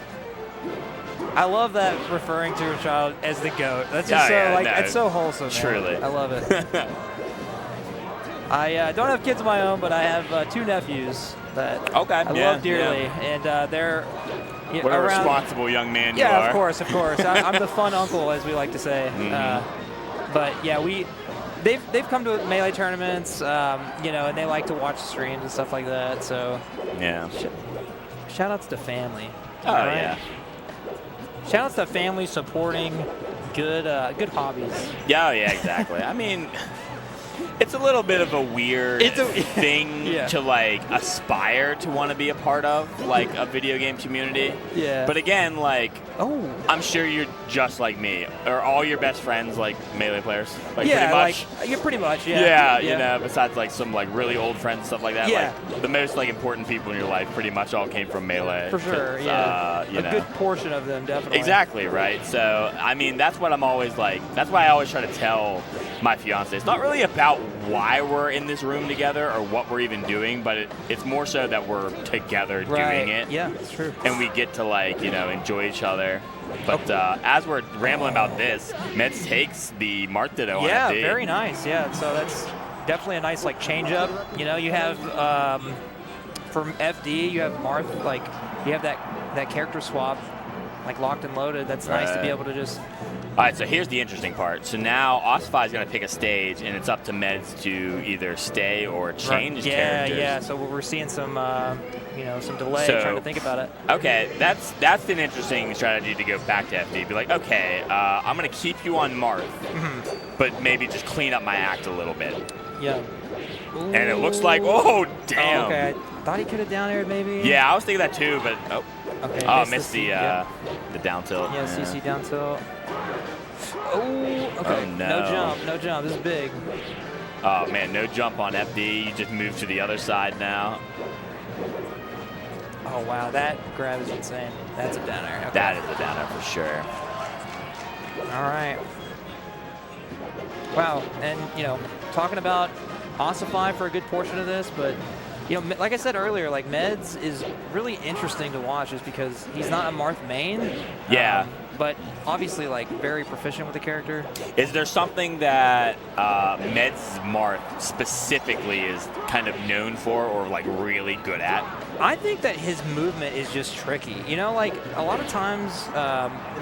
I love that referring to a child as the GOAT. That's just it's so wholesome. Man. Truly. I love it. I don't have kids of my own, but I have 2 nephews that I love dearly, and they're what a responsible young man you are. Yeah, of course. I'm the fun uncle, as we like to say. But yeah, they've come to Melee tournaments, you know, and they like to watch streams and stuff like that. So shout outs to family. Oh yeah. Shout outs to family supporting good hobbies. Yeah, exactly. I mean, It's a little bit of a weird thing to like aspire to want to be a part of, like a video game community. Yeah. But again, like, I'm sure you're just like me. Are all your best friends like Melee players? Like, yeah, pretty much. like you're pretty much. Yeah. Yeah, you know, besides like some like really old friends, stuff like that. Yeah. Like the most like important people in your life pretty much all came from Melee. For sure. Yeah. You know. Good portion of them, definitely. Exactly, right? So, I mean, that's what I'm always like, that's why I always try to tell my fiance. It's not really about why we're in this room together or what we're even doing, but it's more so that we're together doing it. Yeah, that's true. And we get to, like, you know, enjoy each other. But as we're rambling about this, Meds takes the Marth Ditto on FD. Yeah, very nice. Yeah, so that's definitely a nice, like, change up. You know, you have, from FD, you have Marth, like, you have that character swap, like, locked and loaded. That's nice to be able to just... All right, so here's the interesting part. So now Oosai is going to pick a stage, and it's up to Meds to either stay or change characters. Yeah. So we're seeing some, you know, some delay trying to think about it. Okay, that's an interesting strategy to go back to FD. Be like, okay, I'm going to keep you on Marth, but maybe just clean up my act a little bit. Yeah. Ooh. And it looks like, oh, damn. Oh, okay, I thought he could have down aired maybe. Yeah, I was thinking that too, but okay, missed the down tilt. Yeah, CC down tilt. Oh, okay. Oh, no. No jump. This is big. Oh, man, no jump on FD. You just move to the other side now. Oh, wow, that grab is insane. That's a down air. Okay. That is a down air for sure. All right. Wow, and, you know, talking about Oosai for a good portion of this, but, you know, like I said earlier, like, Meds is really interesting to watch just because he's not a Marth main. Yeah. But obviously, like, very proficient with the character. Is there something that Meds Marth specifically is kind of known for or, like, really good at? I think that his movement is just tricky. You know, like, a lot of times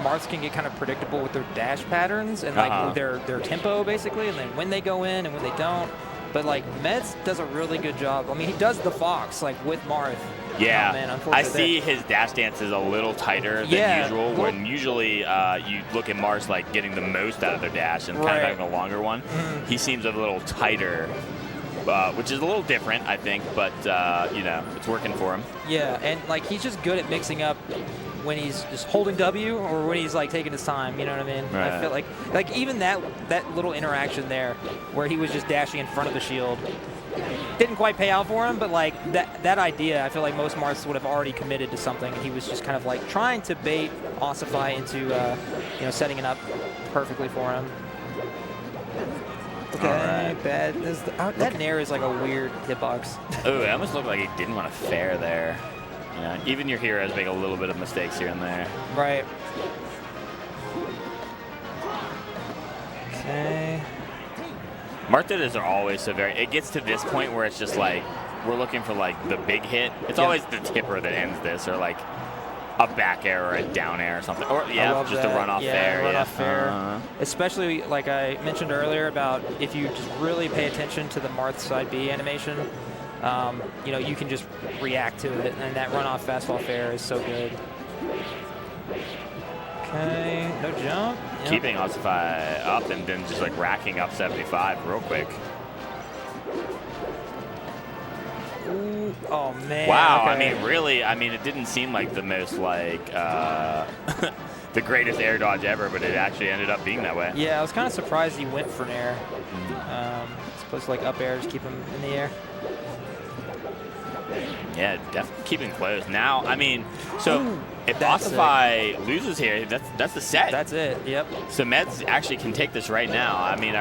Marths can get kind of predictable with their dash patterns and, like, their tempo, basically, and then when they go in and when they don't. But, like, Meds does a really good job. I mean, he does the Fox, like, with Marth. Yeah, oh, man, I see his dash dance is a little tighter than usual, when usually you look at Mars like getting the most out of their dash and kind of having a longer one. He seems a little tighter, which is a little different, I think, but, you know, it's working for him. Yeah, and, like, he's just good at mixing up when he's just holding W or when he's, like, taking his time, you know what I mean? Right. I feel like even that little interaction there where he was just dashing in front of the shield didn't quite pay out for him, but, like, that idea, I feel like most Marths would have already committed to something. He was just kind of, like, trying to bait Oosai into, you know, setting it up perfectly for him. Okay, bad. That nair is like a weird hitbox. Oh, it almost looked like he didn't want to fair there. You know, even your heroes make a little bit of mistakes here and there. Right. Okay. Marth Dittos are always so very... It gets to this point where it's just like, we're looking for, like, the big hit. It's always the tipper that ends this, or, like, a back air or a down air or something. Or, just a run-off fair. Run-off fair. Especially, like I mentioned earlier, about if you just really pay attention to the Marth side B animation, you know, you can just react to it, and that run-off fastball fair is so good. Okay, no jump. Yep. Keeping Oosai up and then just like racking up 75 real quick. Ooh, oh man. Wow, okay. I mean, really, it didn't seem like the most like the greatest air dodge ever, but it actually ended up being that way. Yeah, I was kind of surprised he went for an air. Supposed to like up air, just keep him in the air. Yeah, definitely keeping close. Now, I mean, so Ooh, if Oosai loses here, that's the set. That's it, yep. So Meds actually can take this right now. I mean,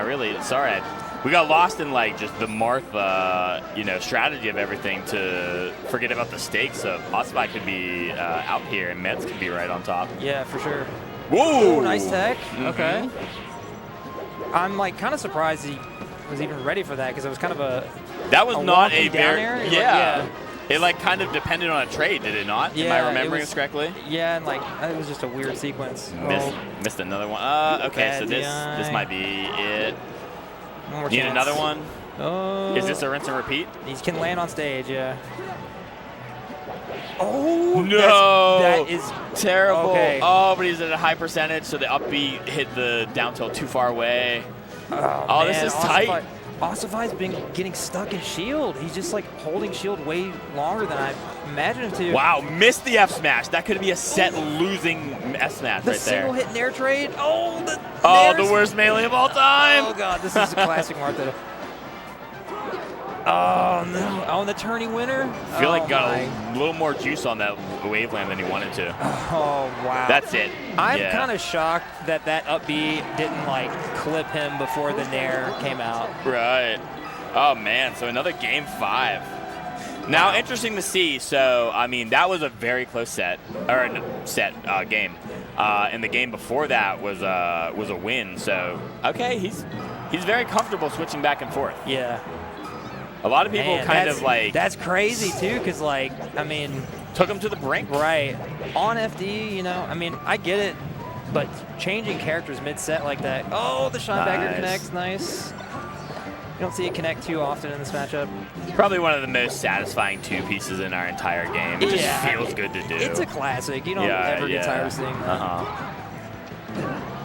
we got lost in like just the Marth, you know, strategy of everything to forget about the stakes of Oosai could be out here and Meds could be right on top. Yeah, for sure. Whoa! Ooh, nice tech. Okay. I'm like kind of surprised he was even ready for that because it was kind of a... That was not a very... Yeah. It like kind of depended on a trade, did it not? Yeah, Am I remembering this correctly? Yeah, and like it was just a weird sequence. Missed another one. Okay, so this might be it. One more Need chance. another one? Oh. Is this a rinse and repeat? He can land on stage, yeah. Oh no! That is terrible. Okay. Oh, but he's at a high percentage, so the up B hit the down tilt too far away. Oh man, this is tight. Oosai's been getting stuck in shield. He's just like holding shield way longer than I imagined him to. Wow, missed the F smash. That could be a set losing F smash right there. The single hit nair trade. Oh, the worst melee of all time. Oh god, this is a classic Martha. Oh no! Oh, and the turning winner. I feel like got a little more juice on that waveland than he wanted to. Oh wow! That's it. I'm kind of shocked that up B didn't like clip him before the nair came out. Right. Oh man! So another game 5. Now interesting to see. So I mean that was a very close set game. And the game before that was a win. So okay, he's very comfortable switching back and forth. Yeah. A lot of people That's crazy, too, because, like, I mean... Took him to the brink. Right. On FD, you know, I mean, I get it, but changing characters mid-set like that... Oh, the Shinebacker connects. Nice. You don't see it connect too often in this matchup. Probably one of the most satisfying 2 pieces in our entire game. It just feels good to do. It's a classic. You don't ever get tired of seeing that.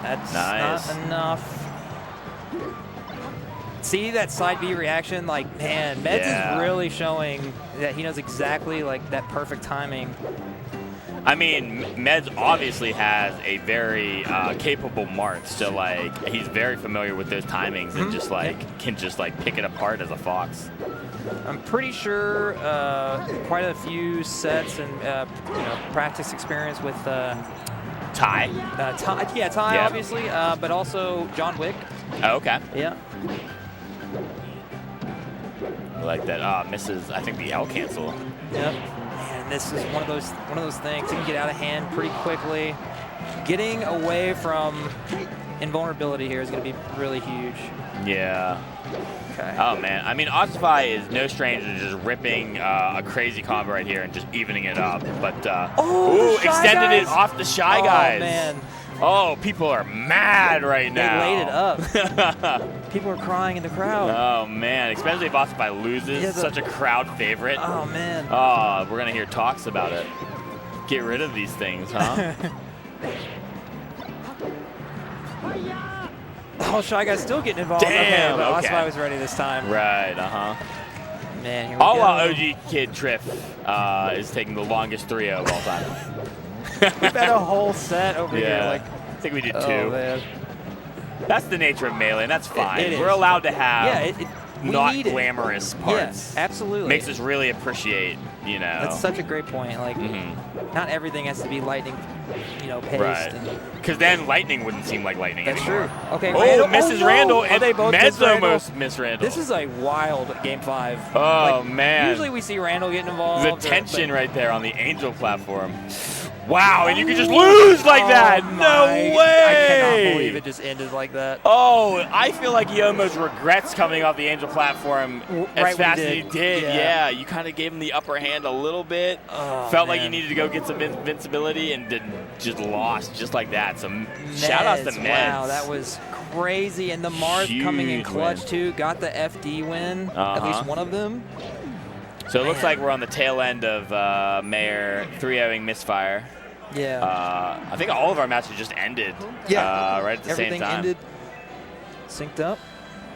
That's not enough. See that side B reaction? Like, man, Meds is really showing that he knows exactly, like, that perfect timing. I mean, Meds obviously has a very capable Mart, so, like, he's very familiar with those timings and just, like, can just, like, pick it apart as a fox. I'm pretty sure quite a few sets and, you know, practice experience with Ty? Ty, obviously, but also John Wick. Oh, okay. Yeah. Like that, misses, I think, the L cancel. Yep. Man, this is one of those things. He can get out of hand pretty quickly. Getting away from invulnerability here is going to be really huge. Yeah. Okay. Oh, man. I mean, Oosai is no stranger to just ripping a crazy combo right here and just evening it up. But, extended it off the Shy Guys. Oh, man. Oh, people are mad right now. They laid it up. People are crying in the crowd. Oh, man. Especially if Oosai loses. Such a crowd favorite. Oh, man. Oh, we're going to hear talks about it. Get rid of these things, huh? Oh, Shy Guy's still getting involved. Damn, okay. Oosai was ready this time. Right, Man, here we go. All while OG Kid Triff is taking the longest 3-0 of all time. We've had a whole set over here. Like, I think we did 2. Oh, man. That's the nature of Melee, and that's fine. It We're allowed to have not need glamorous parts. Yes, absolutely. Makes us really appreciate, you know. That's such a great point. Like, not everything has to be lightning, you know, paced. Right. Because then lightning wouldn't seem like lightning anymore. That's true. Okay, oh, Randall. misses no. Randall, and they both Meds Randall? almost missed Randall. This is a wild Game 5. Oh, like, man. Usually we see Randall getting involved. The tension right there on the Angel platform. Wow, and you can just lose like that. No way. I cannot believe it just ended like that. Oh, I feel like he almost regrets coming off the Angel platform as fast as he did. Yeah, you kind of gave him the upper hand a little bit. Oh, Felt like you needed to go get some invincibility and just lost just like that. So shout out to Meds. Wow, that was crazy. And the Marth coming in clutch too. Got the FD win, at least one of them. So it looks like we're on the tail end of Maher 3-0ing Misfire. Yeah. I think all of our matches just ended right at the same time. Everything ended synced up.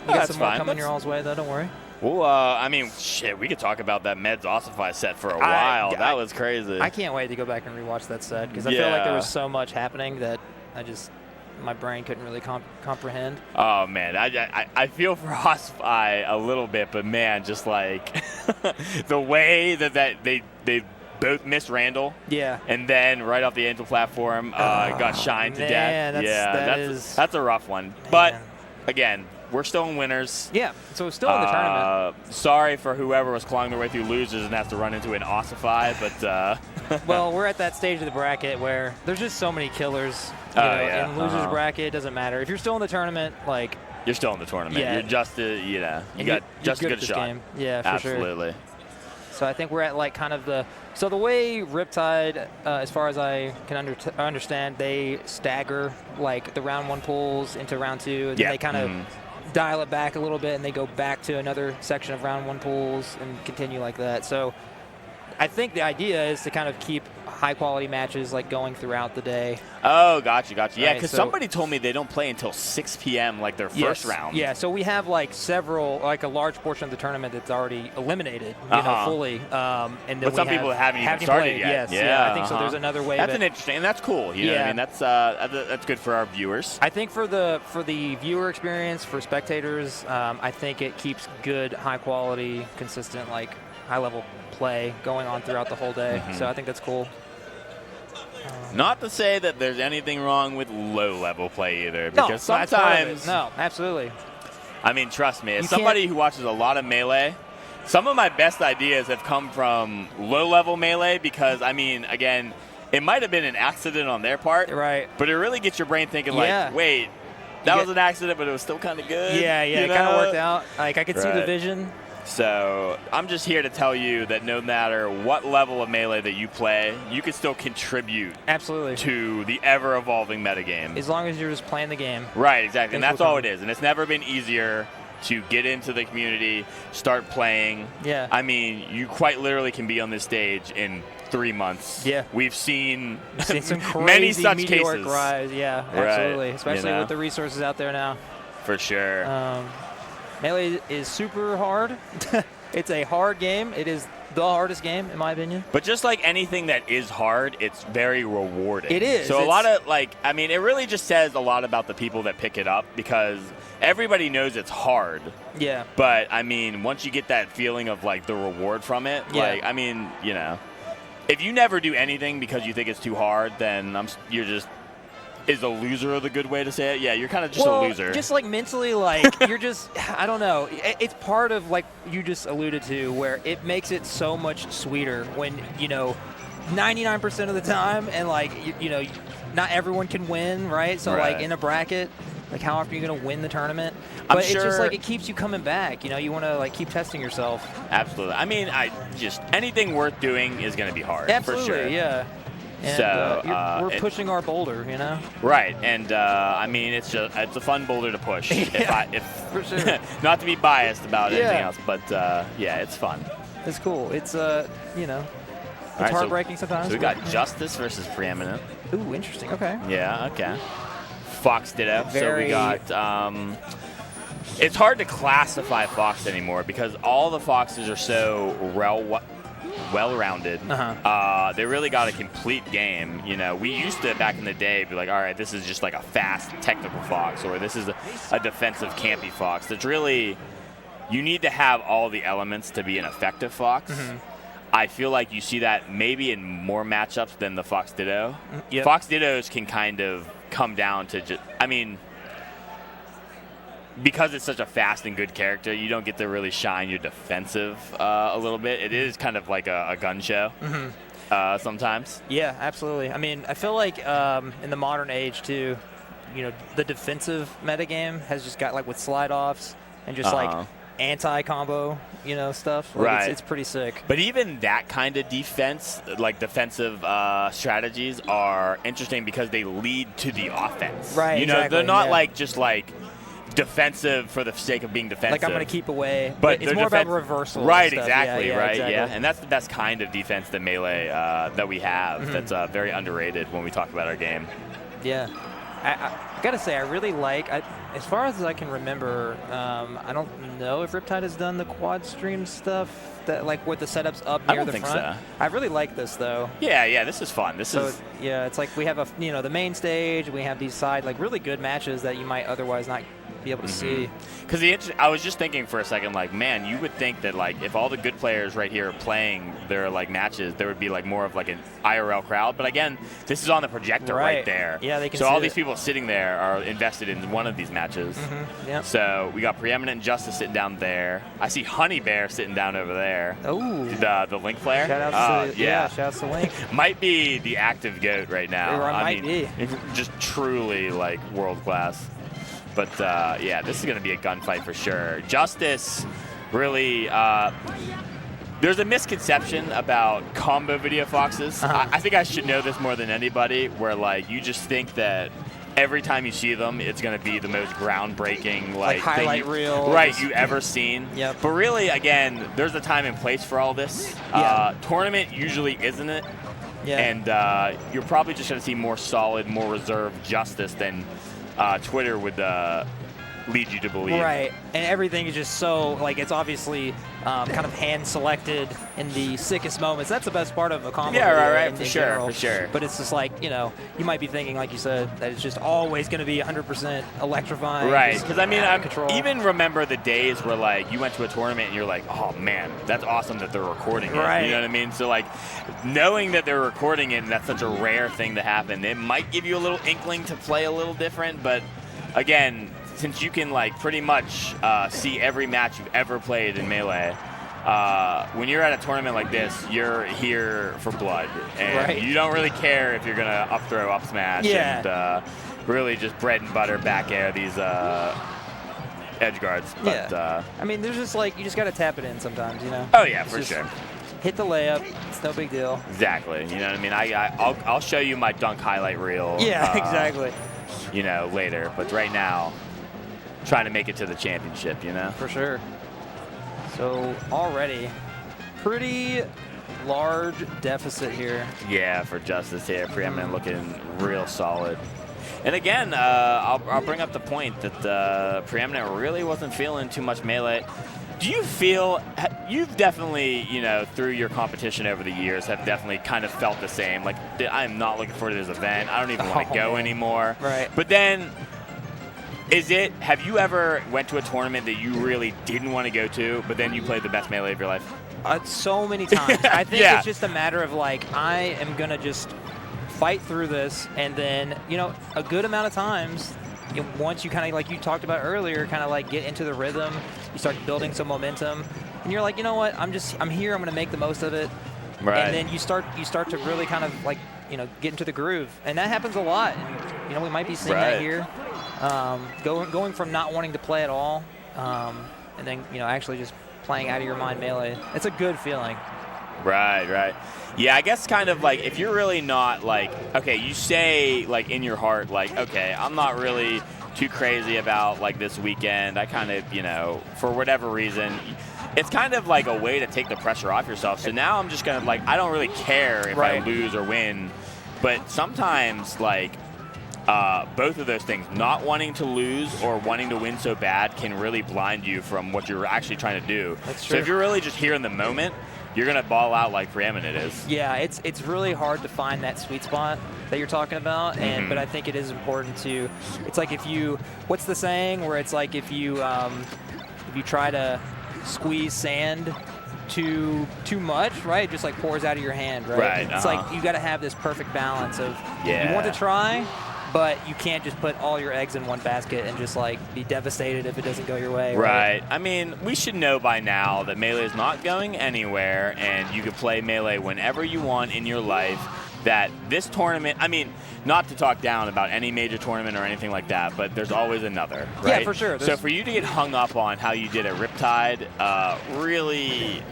We got some more coming your all's way, though. Don't worry. Well, I mean, shit, we could talk about that Meds Ossify set for a while. That was crazy. I can't wait to go back and rewatch that set because I feel like there was so much happening that my brain couldn't really comprehend. Oh, man. I feel for Ossify a little bit, but, man, just like the way that they both missed Randall. Yeah. And then right off the Angel platform, got shined to death. That's a rough one. But, again, we're still in winners. Yeah, so still in the tournament. Sorry for whoever was clawing their way through losers and has to run into an Ossify, but... well, we're at that stage of the bracket where there's just so many killers. In losers bracket, it doesn't matter. If you're still in the tournament, like... You're still in the tournament. You're just, you got just a good shot. Game. Yeah, for sure. Absolutely. So I think we're at like kind of the way Riptide, as far as I can understand, they stagger like the round 1 pulls into round 2, and then they kind of dial it back a little bit, and they go back to another section of round 1 pulls and continue like that. So I think the idea is to kind of keep high-quality matches like going throughout the day. Oh, gotcha. Yeah, because so somebody told me they don't play until 6 p.m. like their first round. Yeah, so we have like a large portion of the tournament that's already eliminated, fully. And then but some people haven't even started yet. Yes, yeah, I think so. There's another way. That's an interesting, and that's cool. You know what I mean? That's good for our viewers. I think for the viewer experience, for spectators, I think it keeps good, high-quality, consistent, like high-level play going on throughout the whole day. So I think that's cool. Not to say that there's anything wrong with low-level play either, because sometimes... No, absolutely. I mean, trust me, as somebody who watches a lot of Melee, some of my best ideas have come from low-level Melee because, I mean, again, it might have been an accident on their part, right? But it really gets your brain thinking, like, wait, that was an accident, but it was still kind of good. Yeah, it kind of worked out. Like, I could see the vision. So I'm just here to tell you that no matter what level of Melee that you play, you can still contribute to the ever-evolving metagame. As long as you're just playing the game. Right, exactly. And that's all it is. And it's never been easier to get into the community, start playing. Yeah. I mean, you quite literally can be on this stage in 3 months. Yeah. We've seen some crazy many such meteoric cases. rise. Yeah, absolutely. Especially with the resources out there now. For sure. Melee is super hard. It's a hard game. It is the hardest game, in my opinion. But just like anything that is hard, it's very rewarding. It is. So a lot of, like, I mean, it really just says a lot about the people that pick it up because everybody knows it's hard. Yeah. But, I mean, once you get that feeling of, like, the reward from it, like, I mean, you know, if you never do anything because you think it's too hard, then you're just... Is a loser the good way to say it? Yeah, you're kind of just a loser. Just like mentally, like you're just, I don't know. It's part of like you just alluded to where it makes it so much sweeter when, 99% of the time and like, not everyone can win, right? So like in a bracket, like how often are you going to win the tournament? But it's just like it keeps you coming back. You want to like keep testing yourself. Absolutely. I mean, anything worth doing is going to be hard. Absolutely, for sure. Yeah. And, so we're pushing our boulder, Right, and I mean it's a fun boulder to push. For sure. Not to be biased about anything else, but it's fun. It's cool. It's it's heartbreaking sometimes. So we got Justice versus Preeminent. Ooh, interesting. Okay. Yeah. Okay. Fox Ditto. So we got. It's hard to classify Fox anymore because all the Foxes are so well-rounded. They really got a complete game. We used to, back in the day, be like, all right, this is just like a fast technical Fox, or this is a defensive campy Fox. That's really, you need to have all the elements to be an effective Fox. I feel like you see that maybe in more matchups than the Fox Ditto. Yep. Fox Dittos can kind of come down to just, I mean, because it's such a fast and good character, you don't get to really shine your defensive a little bit. It is kind of like a gun show sometimes. Yeah, absolutely. I mean, I feel like in the modern age, too, the defensive metagame has just got, like, with slide-offs and just, like, anti-combo, stuff. Like, right. It's pretty sick. But even that kind of defense, like defensive strategies, are interesting because they lead to the offense. Right, exactly, they're not like just like defensive for the sake of being defensive. Like I'm going to keep away, but it's more about reversal. Right, stuff. exactly, yeah, right, exactly. yeah. And that's the best kind of defense that Melee that we have. That's very underrated when we talk about our game. Yeah. I got to say, I really like, as far as I can remember, I don't know if Riptide has done the quad stream stuff, that like with the setups up near the front. I don't think so. I really like this, though. Yeah, this is fun. Yeah, it's like we have the main stage, we have these side, like really good matches that you might otherwise not be able to see. Because I was just thinking for a second, like, man, you would think that like if all the good players right here are playing their like matches, there would be like more of like an IRL crowd. But again, this is on the projector right there. Yeah, they can. So all these people sitting there are invested in one of these matches. Yep. So we got Preeminent and Justice sitting down there. I see Honey Bear sitting down over there. Oh. The Link player. Shout out to shout out to Link. Might be the active GOAT right now. I mean, just truly like world class. But, this is going to be a gunfight for sure. Justice really there's a misconception about combo video Foxes. I think I should know this more than anybody, where, like, you just think that every time you see them, it's going to be the most groundbreaking, like highlight reel. Right, you ever seen. Yep. But really, again, there's a time and place for all this. Tournament usually isn't it. Yeah. And you're probably just going to see more solid, more reserved Justice than Twitter would lead you to believe. Right, and everything is just so, like, it's obviously kind of hand-selected in the sickest moments. That's the best part of a combo. Yeah, right, for sure. But it's just like, you know, you might be thinking, like you said, that it's just always going to be 100% electrifying. Right, because I mean, I control. even remember the days where, like, you went to a tournament and you're like, oh man, that's awesome that they're recording it. Right. You know what I mean? So, like, knowing that they're recording it and that's such a rare thing to happen, it might give you a little inkling to play a little different, but again, since you can, like, pretty much see every match you've ever played in Melee, when you're at a tournament like this, you're here for blood. And you don't really care if you're going to up throw, up smash, and really just bread and butter back air these edge guards. But, I mean, there's just, like, you just got to tap it in sometimes, you know? Oh, yeah, for sure. Hit the layup. It's no big deal. Exactly. You know what I mean? I'll show you my dunk highlight reel. Yeah, exactly. You know, later. But right now, trying to make it to the championship, you know? For sure. So already, pretty large deficit here. Yeah, for Justice here. Preeminent looking real solid. And again, I'll bring up the point that Preeminent really wasn't feeling too much Melee. Do you feel, you've definitely, you know, through your competition over the years, have definitely kind of felt the same. Like, I'm not looking forward to this event. I don't even want to go anymore. Right. But then, have you ever went to a tournament that you really didn't want to go to, but then you played the best Melee of your life? So many times. I think it's just a matter of, like, I am going to just fight through this, and then, you know, a good amount of times, once you kind of, like you talked about earlier, kind of like get into the rhythm, you start building some momentum, and you're like, you know what, I'm here, I'm going to make the most of it. Right. And then you start to really kind of, like, you know, get into the groove. And that happens a lot. And, you know, we might be seeing that here. Going from not wanting to play at all, and then, you know, actually just playing out of your mind Melee. It's a good feeling. Right. Yeah, I guess kind of like if you're really not like, okay, you say like in your heart, like, okay, I'm not really too crazy about like this weekend. I kind of, you know, for whatever reason, it's kind of like a way to take the pressure off yourself. So now I'm just going to like, I don't really care if I lose or win. But sometimes like both of those things, not wanting to lose or wanting to win so bad can really blind you from what you're actually trying to do. That's true. So if you're really just here in the moment, you're going to ball out like Preeminent is. Yeah, it's really hard to find that sweet spot that you're talking about, and but I think it is important to, it's like if you, what's the saying where it's like if you try to squeeze sand too much, right, it just like pours out of your hand, right? It's like you got to have this perfect balance of you want to try, but you can't just put all your eggs in one basket and just like be devastated if it doesn't go your way. Right. I mean, we should know by now that Melee is not going anywhere, and you can play Melee whenever you want in your life. That this tournament, I mean, not to talk down about any major tournament or anything like that, but there's always another, right? Yeah, for sure. So for you to get hung up on how you did at Riptide, really,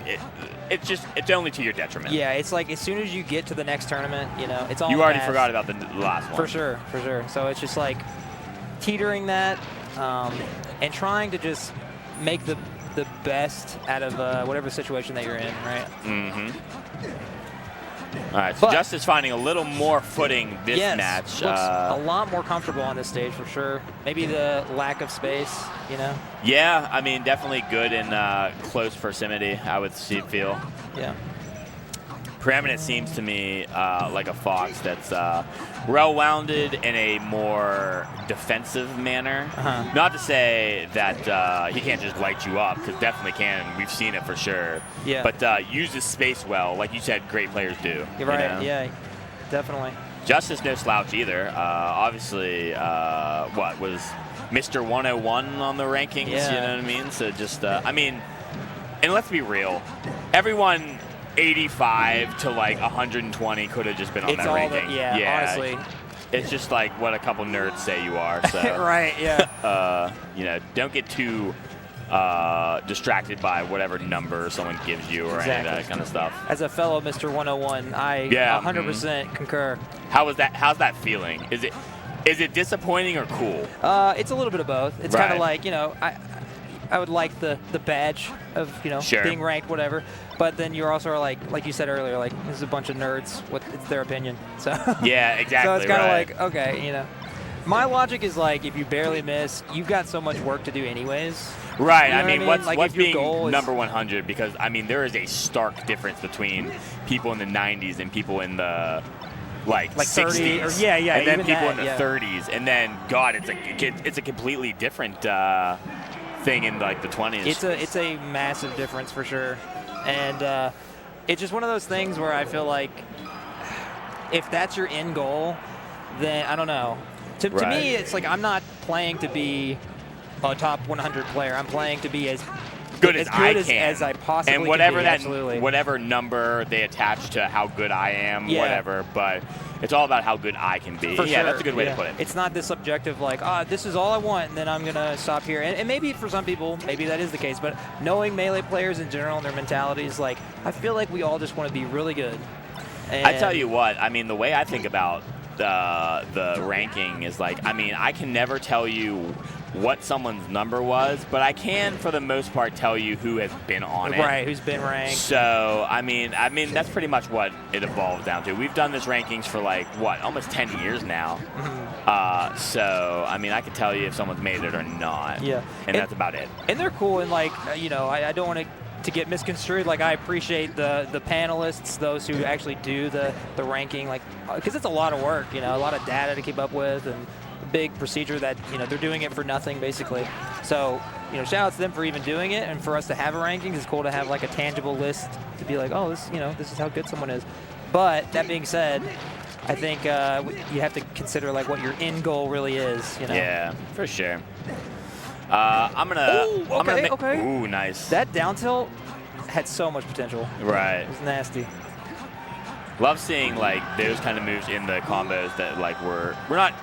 it's only to your detriment. Yeah, it's like as soon as you get to the next tournament, you know, it's all you already forgot about the last one. For sure. So it's just like teetering that and trying to just make the best out of whatever situation that you're in, right? Mm-hmm. All right, so Justice finding a little more footing this match. Looks a lot more comfortable on this stage for sure. Maybe the lack of space, you know? Yeah, I mean, definitely good in close proximity, I would feel. Yeah. Preeminent seems to me like a fox that's well-rounded in a more defensive manner. Not to say that he can't just light you up, because definitely can. We've seen it for sure. Yeah. But uses space well, like you said, great players do. You're right. You know? Yeah, definitely. Justice no slouch either. Obviously, what was Mr. 101 on the rankings? Yeah. You know what I mean? So just, I mean, and let's be real, everyone 85 to like 120 could have just been on that ranking. Honestly. It's just like what a couple nerds say you are. So, right, yeah. You know, don't get too distracted by whatever number someone gives you or any of that kind of stuff. As a fellow Mr. 101, I 100% concur. How's that feeling? Is it disappointing or cool? It's a little bit of both. It's kind of like, you know, I would like the badge of, you know, being ranked, whatever. But then you're also like you said earlier, like this is a bunch of nerds. It's their opinion. So yeah, exactly. So it's kind of right. like, okay, you know. My logic is like, if you barely miss, you've got so much work to do anyways. Right. You know I mean, like what's if your being goal is, number 100? Because I mean, there is a stark difference between people in the 90s and people in the like 30 60s, or yeah, and then even people that, in the 30s, and then God, it's a completely different thing in like the 20s. It's a massive difference for sure, and it's just one of those things where I feel like if that's your end goal, then I don't know. To me, it's like I'm not playing to be a top 100 player. I'm playing to be as good as I can, as I possibly and whatever can be, absolutely. whatever number they attach to how good I am, Yeah. whatever. But it's all about how good I can be. For yeah, sure. that's a good way to put it. It's not this subjective like, this is all I want, and then I'm gonna stop here. And maybe for some people, maybe that is the case. But knowing Melee players in general and their mentalities, like I feel like we all just want to be really good. And I tell you what, I mean, the way I think about the ranking is like, I mean, I can never tell you what someone's number was, but I can, for the most part, tell you who has been on it. Right, who's been ranked. So, I mean, that's pretty much what it evolved down to. We've done this rankings for like, what, almost 10 years now. Mm-hmm. So, I mean, I can tell you if someone's made it or not. Yeah. And that's about it. And they're cool, and like, you know, I don't want to get misconstrued. Like, I appreciate the panelists, those who actually do the ranking, like, because it's a lot of work, you know, a lot of data to keep up with, and a big procedure that, you know, they're doing it for nothing, basically. So, you know, shout out to them for even doing it, and for us to have a ranking. It's cool to have like a tangible list to be like, oh, this, you know, this is how good someone is. But that being said, I think you have to consider like what your end goal really is, you know. Yeah, for sure. I'm gonna. Okay. Ooh, nice. That down tilt had so much potential. Right. It was nasty. Love seeing like those kind of moves in the combos that like we're not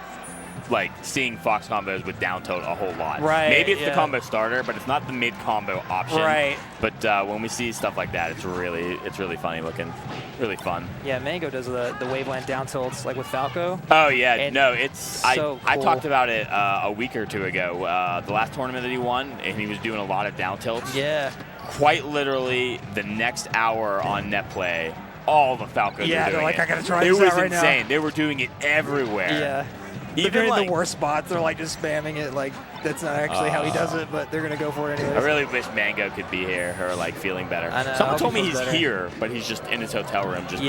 like seeing Fox combos with down tilt a whole lot. Right. Maybe it's the combo starter, but it's not the mid combo option. Right. But when we see stuff like that, it's really funny looking, really fun. Yeah, Mango does the Waveland down tilts like with Falco. Oh yeah, And no, it's so I cool. talked about it a week or two ago. The last tournament that he won, and he was doing a lot of down tilts. Yeah. Quite literally, the next hour on net play, all the Falcons Yeah, were doing they're like, it. I gotta try it this was out right now. insane. They were doing it everywhere. Yeah. Even They're doing like, the worst spots. They're like just spamming it. Like that's not actually how he does it, but they're gonna go for it anyways. I really wish Mango could be here or like feeling better. I know, Someone I told hope me he he's feels better. here, but he's just in his hotel room, just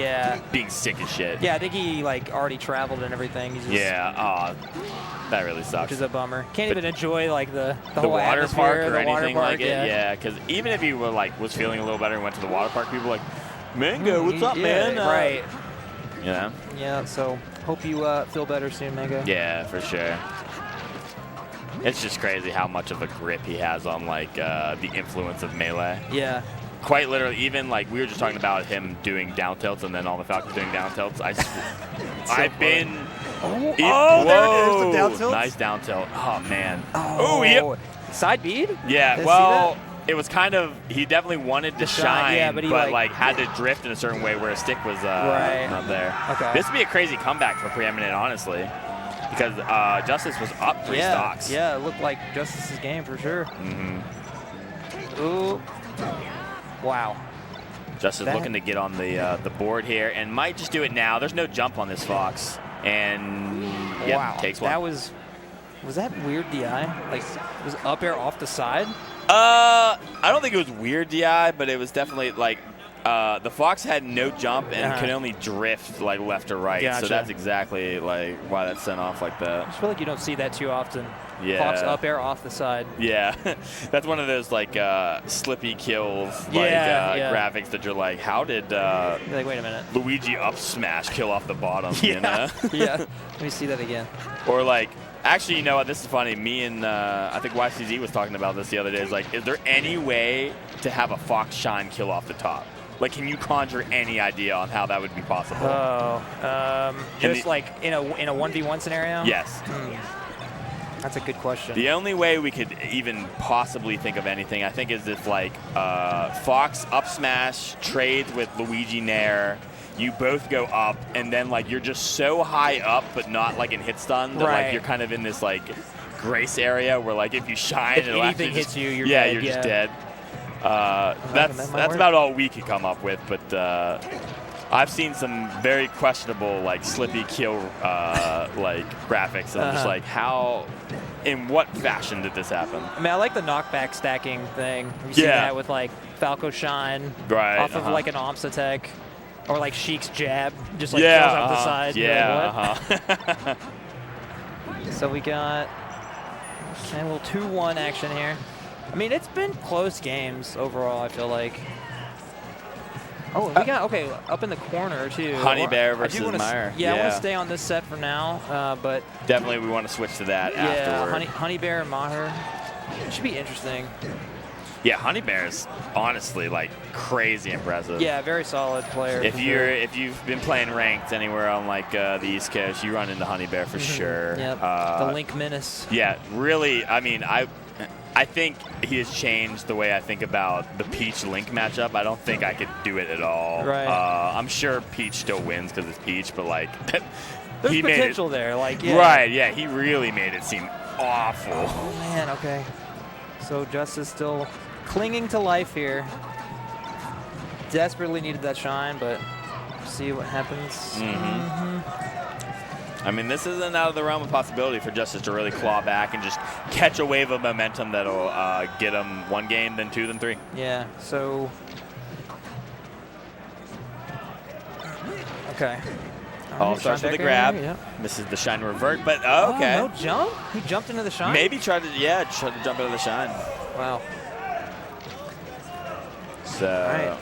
being sick as shit. Yeah, I think he like already traveled and everything. He's just, Yeah. That really sucks. which is a bummer. Can't even enjoy like the whole water atmosphere, park or the anything water park, like it. Yeah, because even if he were like was feeling a little better and went to the water park, people were like, Mango, what's up, man? Right. You know? Yeah. So hope you feel better soon, Mango. Yeah, for sure. It's just crazy how much of a grip he has on like the influence of Melee. Yeah. Quite literally, even like we were just talking about him doing down tilts and then all the Falcons doing down tilts. I've been. There it is, Whoa, the down tilt. nice down tilt. Oh man. Oh, yep. Side bead? Yeah. Did I Well, see it was kind of he definitely wanted to shine, yeah, but he like had to drift in a certain way where his stick was not there. Okay. This would be a crazy comeback for Preeminent, honestly, because Justice was up 3 stocks. Yeah, it looked like Justice's game for sure. Mm-hmm. Ooh. Wow. Justice looking to get on the board here and might just do it now. There's no jump on this Fox, and Wow. takes one. That was that weird DI? Like, was up air off the side? I don't think it was weird DI, but it was definitely like the Fox had no jump and could only drift like left or right. Gotcha. So that's exactly like why that's sent off like that. I just feel like you don't see that too often. Yeah. Fox up air off the side. Yeah, that's one of those like slippy kills like graphics that you're like, how did You're like, wait a minute. Luigi up smash kill off the bottom? You know? Yeah. Let me see that again. Or like, actually, you know what? This is funny. Me and I think YCZ was talking about this the other day. Is like, is there any way to have a Fox shine kill off the top? Like, can you conjure any idea on how that would be possible? Oh, just like in a 1v1 scenario? Yes. That's a good question. The only way we could even possibly think of anything, I think, is if like Fox up smash trades with Luigi Nair. You both go up, and then like you're just so high up, but not like in hit stun, that like you're kind of in this like grace area where like if you shine, if anything hits you, you're yeah, dead. you're just dead. That's about all we could come up with, but I've seen some very questionable, like, slippy kill, like, graphics, and I'm just like, how, in what fashion did this happen? I mean, I like the knockback stacking thing. You see that with, like, Falco Shine off of, like, an Omps attack, or, like, Sheik's jab, just, like, kills off the side. Yeah, like, So we got a little 2-1 action here. I mean, it's been close games overall, I feel like. Oh, we got, okay, up in the corner, too. Honey Bear versus Maher. Yeah, I want to stay on this set for now, but... Definitely we want to switch to that afterward. Honey Bear and Maher. It should be interesting. Yeah, Honey Bear is honestly, like, crazy impressive. Yeah, very solid player. If you've been playing ranked anywhere on, like, the East Coast, you run into Honey Bear for sure. Yep, the Link Menace. Yeah, really, I mean, I think he has changed the way I think about the Peach Link matchup. I don't think I could do it at all. Right. I'm sure Peach still wins because it's Peach, but like there's potential there. Like right, yeah, he really made it seem awful. Oh man, okay. So Justice still clinging to life here. Desperately needed that shine, but see what happens. I mean, this isn't out of the realm of possibility for Justice to really claw back and just catch a wave of momentum that'll get him 1 game, then 2, then 3. Yeah, so... Okay. All starts with a grab. Misses the shine revert, but okay. Oh, no jump? He jumped into the shine? Maybe tried to jump into the shine. Wow. So,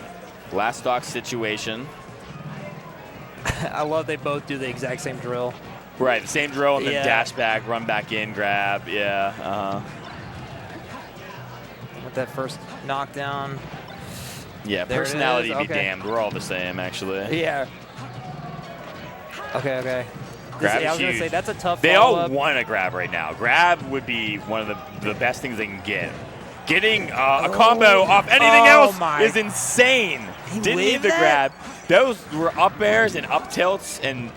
last stock situation. I love they both do the exact same drill. Right, the same drill, and then dash back, run back in, grab, With that first knockdown. Yeah, there personality be damned. We're all the same, actually. Yeah. Okay. Grab I was going to say, that's a tough They all want to grab right now. Grab would be one of the best things they can get. Getting a combo off anything else is insane. Didn't need the grab. Those were up airs and up tilts and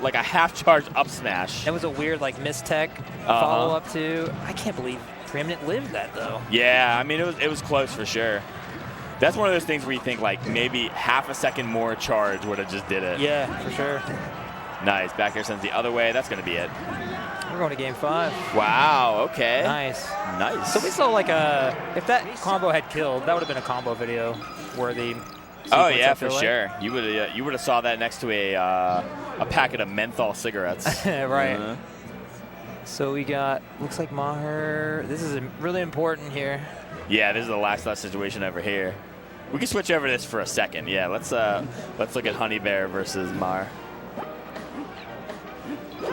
like a half charge up smash. That was a weird like miss tech follow up too. I can't believe Preeminent lived that though. Yeah, I mean it was close for sure. That's one of those things where you think like maybe half a second more charge would have just did it. Yeah, for sure. Nice. Back air sends the other way. That's going to be it. We're going to game 5. Wow. Okay. Nice. Nice. So we saw like if that combo had killed, that would have been a combo video worthy. Oh yeah, for sure. You would have saw that next to a packet of menthol cigarettes. Right. So we got looks like Maher. This is really important here. Yeah, this is the last situation over here. We can switch over this for a second. Yeah, let's look at Honey Bear versus Maher.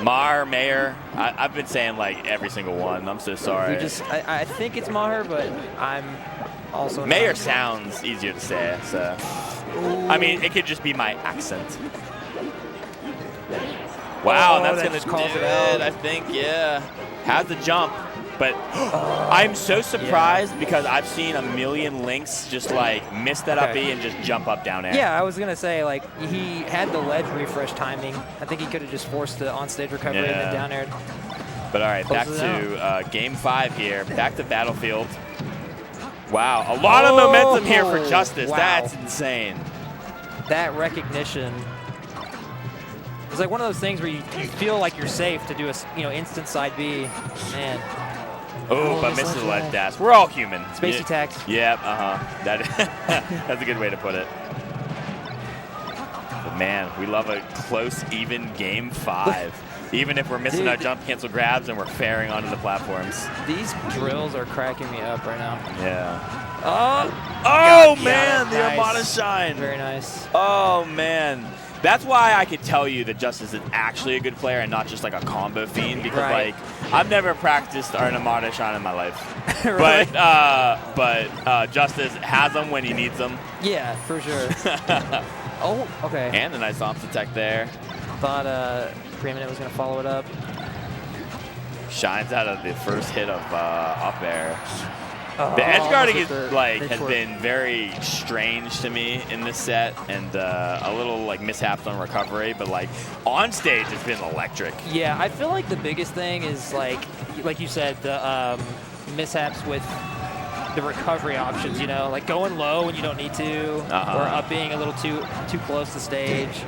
Maher. I've been saying like every single one. I'm so sorry. I think it's Maher, but I'm also Maher sounds easier to say. So I mean, it could just be my accent. Wow, that's gonna calls it out. I think. Yeah, has the jump. But I'm so surprised because I've seen a million Links just like miss that up B and just jump up down air. Yeah, I was going to say, like, he had the ledge refresh timing. I think he could have just forced the on-stage recovery and then down aired. But all right, back to game 5 here. Back to Battlefield. Wow, a lot of momentum here for Justice. Wow. That's insane. That recognition. It's like one of those things where you feel like you're safe to do a instant side B. Man. Oh, but misses the ledge dash. We're all human. Spacey tax. Yep, that's a good way to put it. But man, we love a close, even game 5. Even if we're missing our jump cancel grabs and we're faring onto the platforms. These drills are cracking me up right now. Yeah. Oh man, the Armada Shine. Very nice. Oh, man. That's why I could tell you that Justice is actually a good player and not just like a combo fiend, because like I've never practiced an Armada Shine in my life. But Justice has them when he needs them. Yeah, for sure. Oh, okay. And a nice Omps attack there. Thought Preeminent was going to follow it up. Shines out of the first hit of up air. The edge guarding has been very strange to me in this set, and a little like mishaps on recovery, but like on stage it's been electric. Yeah, I feel like the biggest thing is like you said, the mishaps with the recovery options, you know, like going low when you don't need to, or up being a little too close to stage.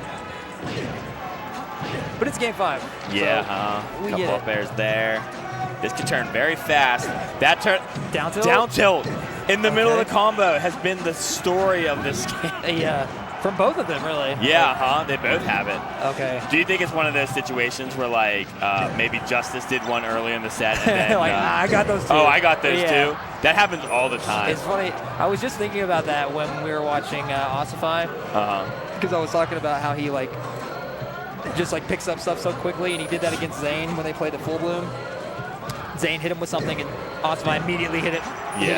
But it's game 5. Yeah, so couple up airs there. This could turn very fast. That turn down tilt? Down tilt in the middle of the combo has been the story of this game. Yeah, from both of them, really. Yeah, they both have it. Okay. Do you think it's one of those situations where, like, maybe Justice did one early in the set and then like, I got those too. Oh, I got those too. That happens all the time. It's funny. I was just thinking about that when we were watching Oosai. Because I was talking about how he just picks up stuff so quickly, and he did that against Zane when they played the Full Bloom. Zane hit him with something, and Oosai immediately hit it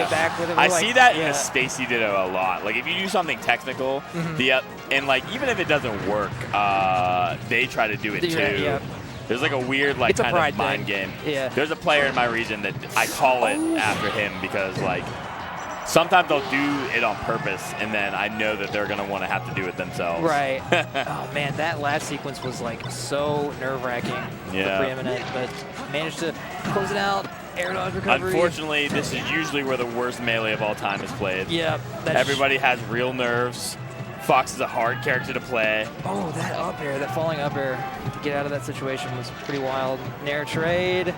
back with it. I see that in the Stacy Ditto a lot. Like, if you do something technical, and like even if it doesn't work, they try to do it too. Yeah. There's like a weird kind of mind game. Yeah. There's a player in my region that I call it after him because like sometimes they'll do it on purpose, and then I know that they're gonna want to have to do it themselves. Right. Oh man, that last sequence was like so nerve-wracking for Preeminent, but managed to close it out. Air dodge recovery. Unfortunately, this is usually where the worst melee of all time is played. Yeah. Everybody has real nerves. Fox is a hard character to play. Oh, that up air, that falling up air to get out of that situation was pretty wild. Nair trade.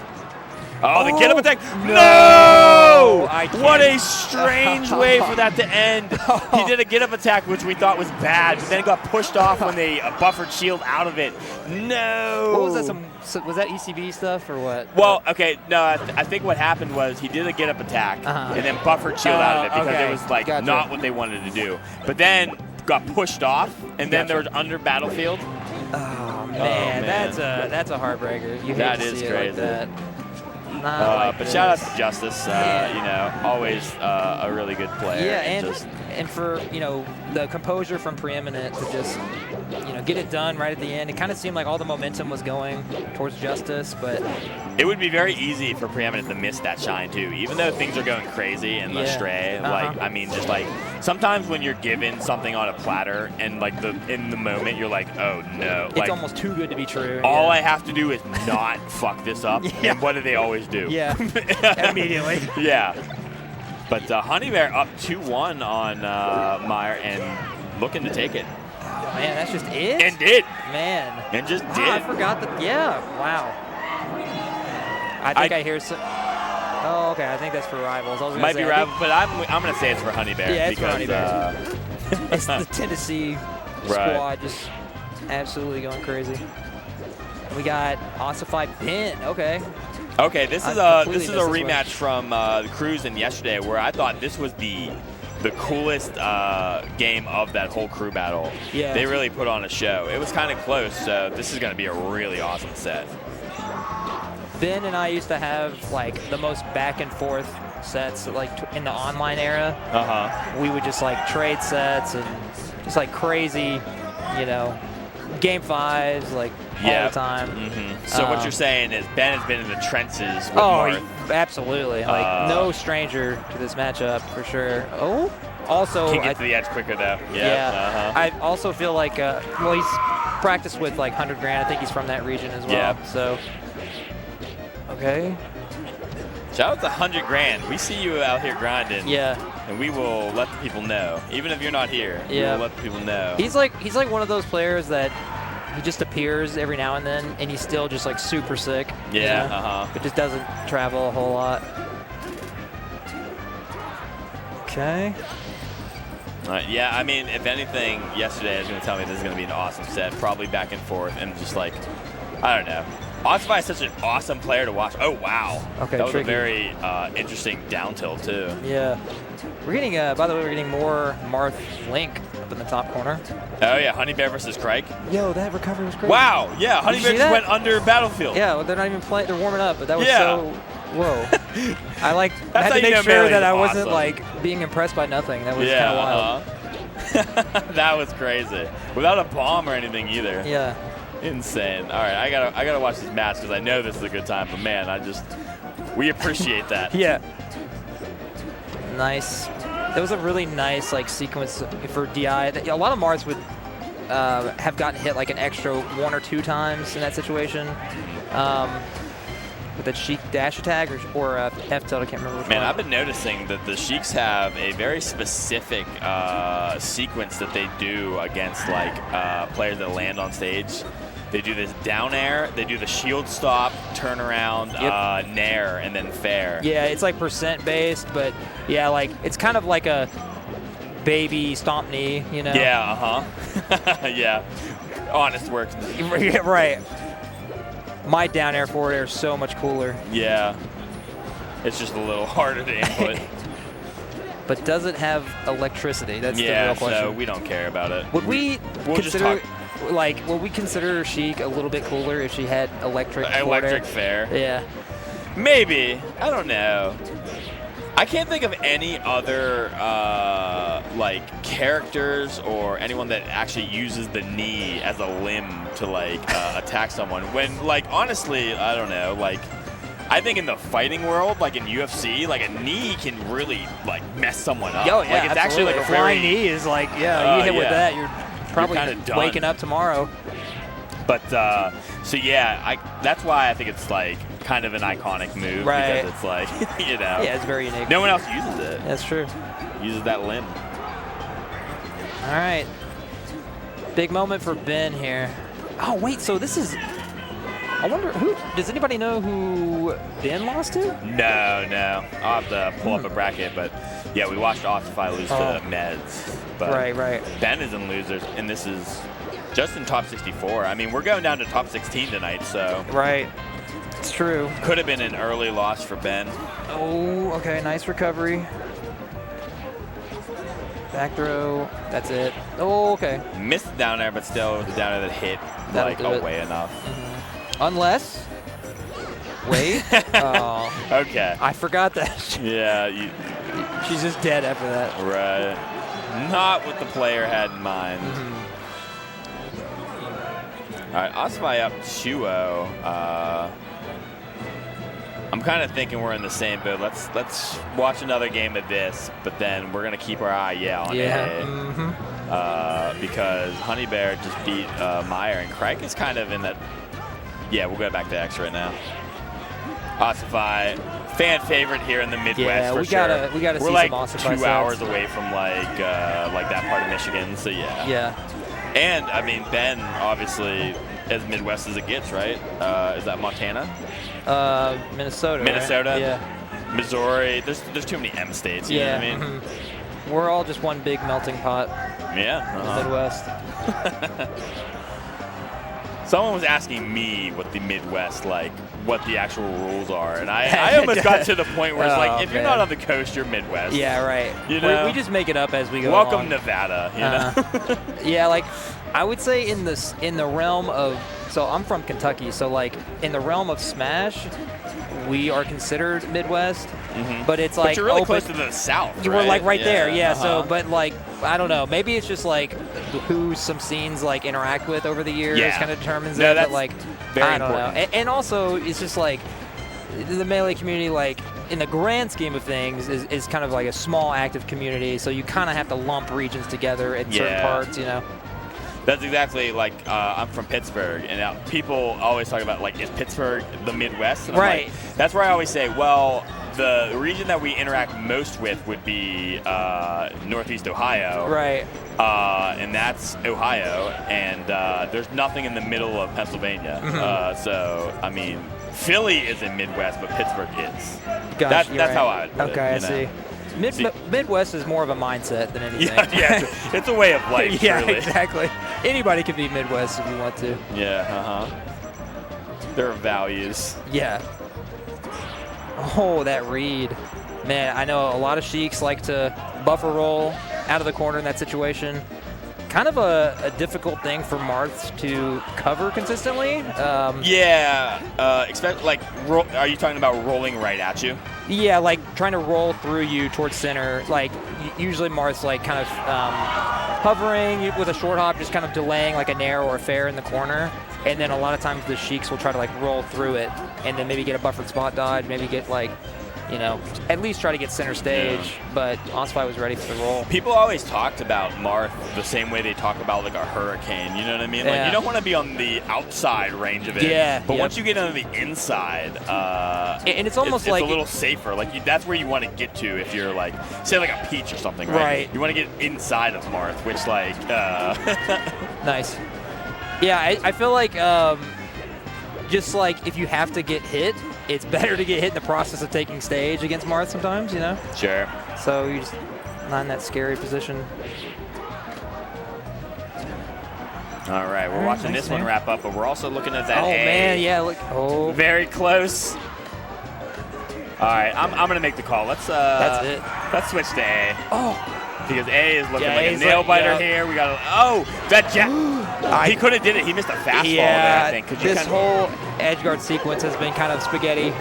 Oh, the get up attack. No! What a strange way for that to end. He did a get up attack, which we thought was bad, but then it got pushed off when they buffered shield out of it. No. What was that? Was that ECB stuff or what? Well, okay, no, I think what happened was he did a get up attack and then buffered shield out of it because it was like not what they wanted to do. But then got pushed off, and then there was under battlefield. Oh man, that's a heartbreaker. You hate to see it like that. But shout out to Justice, you know, always a really good player. Yeah, and for, you know, the composure from Preeminent to just, you know, get it done right at the end. It kind of seemed like all the momentum was going towards Justice, but it would be very easy for Preeminent to miss that shine too, even though things are going crazy and astray. Like, I mean, just like sometimes when you're given something on a platter and like in the moment you're like, oh no, it's almost too good to be true. All I have to do is not fuck this up. And what do they always do? Yeah, immediately. Yeah. But Honey Bear up 2-1 on Maher and looking to take it. Oh, man, that's just it? And did. Man. And just did. I forgot that. Yeah, wow. I think I hear some. Oh, okay, I think that's for Rivals. I was might be Rivals, but I'm going to say it's for Honey Bear. Yeah, it's for Honey Bear. It's the Tennessee squad just absolutely going crazy. We got Oosai pin. Okay. Okay, this is a rematch from the Cruise and yesterday, where I thought this was the coolest game of that whole crew battle. Yeah. They really put on a show. It was kind of close, so this is going to be a really awesome set. Ben and I used to have like the most back and forth sets like in the online era. We would just like trade sets and just like crazy, you know, game 5s like all the time. So what you're saying is Ben has been in the trenches with Marth. Absolutely. Like no stranger to this matchup for sure. Oh, also can get to the edge quicker though. I also feel like well, he's practiced with like 100 Grand. I think he's from that region as well. Yeah. So okay. Shout out to 100 Grand. We see you out here grinding. Yeah. And we will let the people know, even if you're not here. We will let the people know. He's like one of those players that he just appears every now and then, and he's still just like super sick. Yeah. You know? But just doesn't travel a whole lot. Okay. Yeah, I mean, if anything, yesterday is going to tell me this is going to be an awesome set, probably back and forth, and just like, I don't know. Oosai is such an awesome player to watch. Oh, wow. Okay, that was a very interesting down tilt, too. Yeah. We're getting, by the way, we're getting more Marth Link up in the top corner. Oh, yeah, Honey Bear versus Crike. Yo, that recovery was crazy. Wow, yeah, Honey Bear just went under Battlefield. Yeah, well, they're not even playing, they're warming up, but that was so, whoa. I like, That's had to make sure that I wasn't awesome. like being impressed by nothing. That was kind of wild. That was crazy. Without a bomb or anything either. Yeah. Insane. All right, I gotta watch this match because I know this is a good time. But man, we appreciate that. Yeah. Nice. That was a really nice like sequence for DI. A lot of Marths would have gotten hit like an extra 1 or 2 times in that situation. with a Sheik dash attack or F tilt. I can't remember which Man, one. I've been noticing that the Sheiks have a very specific sequence that they do against like players that land on stage. They do this down air, they do the shield stop, turn around, nair, and then fair. Yeah, it's like percent based, but yeah, like it's kind of like a baby stomp knee, you know? Yeah, yeah. Honest work. Right. My down air, forward air is so much cooler. Yeah. It's just a little harder to input. But does it have electricity? That's the yeah, real question. so we don't care about it. Would we'll consider, would we consider Sheik a little bit cooler if she had electric fair? Yeah. Maybe. I don't know. I can't think of any other like characters or anyone that actually uses the knee as a limb to like attack someone. When like honestly, I don't know. Like I think in the fighting world, like in UFC, like a knee can really like mess someone up. Oh yeah, like it's actually like a flying very, knee is like you hit with that, you're probably kinda waking up tomorrow. But so yeah, that's why I think it's like kind of an iconic move, right? Because it's like you know, yeah, it's very unique. No one else uses it. That's true. Uses that limb. All right, big moment for Ben here. Oh wait, so this is. I wonder who. Does anybody know who Ben lost to? No. I'll have to pull up a bracket, but yeah, we watched Oosai lose to Meds. But right. Ben is in losers, and this is just in top 64. I mean, we're going down to top 16 tonight, so. Right. It's true. Could have been an early loss for Ben. Oh, okay. Nice recovery. Back throw. That's it. Oh, okay. Missed down there, but still the down air that hit like away enough. Unless. Wait. Oh. Okay. I forgot that. Yeah. She's just dead after that. Right. Not what the player had in mind. All right, Oosai up 2-0. I'm kind of thinking we're in the same boat. Let's watch another game of this, but then we're gonna keep our eye on it. Because Honey Bear just beat Maher, and Crike is kind of in that. Yeah, we'll go back to X right now. Oosai, fan favorite here in the Midwest. Yeah, for we sure. gotta see like some Oosai 2 hours away from like that part of Michigan. So yeah. Yeah. And I mean Ben, obviously, as Midwest as it gets, right? Is that Montana? Minnesota. Minnesota. Right? Yeah. Missouri. There's too many M states. You know what I mean? We're all just one big melting pot. Yeah. In the Midwest. Someone was asking me what the Midwest, like, what the actual rules are, and I almost got to the point where it's like, if you're not on the coast, you're Midwest. Yeah, right. You know? We just make it up as we go Welcome along. Nevada, you know? Yeah, like, I would say in the realm of, so I'm from Kentucky, so like in the realm of Smash, we are considered Midwest, but it's like but you're really close to the South, right? We're like right there, yeah. So, but like, I don't know, maybe it's just like who some scenes like interact with over the years kind of determines it. But like, I don't know, and also it's just like the Melee community, like in the grand scheme of things, is kind of like a small active community. So you kind of have to lump regions together at certain parts, you know. That's exactly like I'm from Pittsburgh, and people always talk about like, is Pittsburgh the Midwest? And right. I'm like, that's where I always say, well, the region that we interact most with would be Northeast Ohio. Right. And that's Ohio, and there's nothing in the middle of Pennsylvania. So I mean, Philly is in Midwest, but Pittsburgh is. Gosh, that's how I would put it. Okay, I see. Midwest is more of a mindset than anything. Yeah, it's a way of life. Yeah, really. exactly. Anybody can be Midwest if you want to. Yeah, There are values. Yeah. Oh, that read. Man, I know a lot of Sheiks like to buffer roll out of the corner in that situation. Kind of a difficult thing for Marths to cover consistently. Expect like, are you talking about rolling right at you? Yeah, like trying to roll through you towards center. Like usually Marth's like kind of hovering with a short hop, just kind of delaying like a nair or a fair in the corner. And then a lot of times the Sheiks will try to like roll through it and then maybe get a buffered spot dodge, maybe get like you know, at least try to get center stage. But Oosai was ready for the role. People always talked about Marth the same way they talk about like a hurricane. You know what I mean? Like you don't want to be on the outside range of it. Yeah. But once you get on the inside, and it's almost it's a little safer. Like that's where you want to get to if you're like, say like a peach or something, right? Right. You want to get inside of Marth, which like. Nice. Yeah, I feel like just like if you have to get hit, it's better to get hit in the process of taking stage against Marth sometimes, you know? Sure. So you just not in that scary position. All right, we're watching this one wrap up, but we're also looking at that. Oh, A. man, yeah, look. Oh. Very close. All right, I'm going to make the call. That's it. Let's switch to A. Oh. Because A is looking like a nail biter here. We got that jet. He could have did it. He missed a fastball there, I think. This whole edge guard sequence has been kind of spaghetti.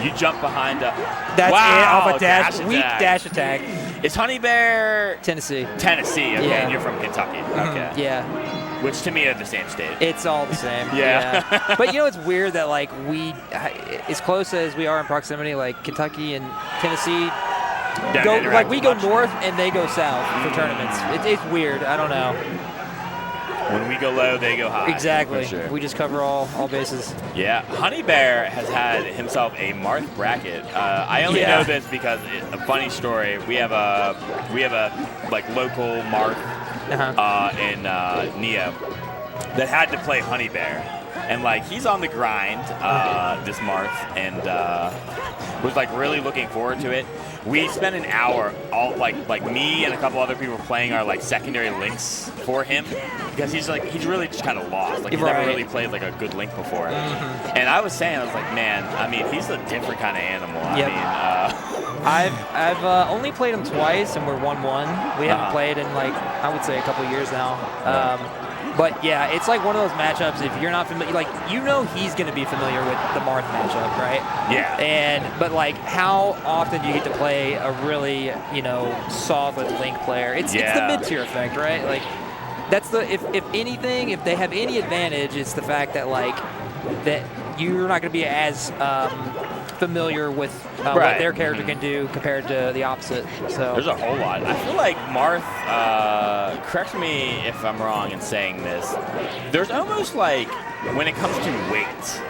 You jump behind a. That's it off a dash weak dash attack. Is Honey Bear Tennessee? Tennessee. Okay, and you're from Kentucky. Okay. Yeah. Which to me are the same state. It's all the same. Yeah. But you know, it's weird that like we, as close as we are in proximity, like Kentucky and Tennessee. We go north and they go south for tournaments. It's weird. I don't know. When we go low, they go high. Exactly. For sure. We just cover all bases. Yeah. Honey Bear has had himself a Marth bracket. I only know this because a funny story. We have a like local Marth in Neo that had to play Honey Bear. And like he's on the grind, this Marth, and was like really looking forward to it. We spent an hour, all like me and a couple other people playing our like secondary links for him because he's really just kind of lost. Like he's never really played like a good link before. And I was saying, I was like, man, I mean, he's a different kind of animal. I mean, I've only played him twice, and we're 1-1. We haven't played in like I would say a couple years now. But yeah, it's like one of those matchups. If you're not familiar, like he's going to be familiar with the Marth matchup, right? Yeah. But like, how often do you get to play a really solid Link player? It's the mid-tier effect, right? Like, that's if anything, if they have any advantage, it's the fact that like that you're not going to be as familiar with what their character can do compared to the opposite. So there's a whole lot. I feel like Marth, correct me if I'm wrong in saying this, there's almost like when it comes to weight,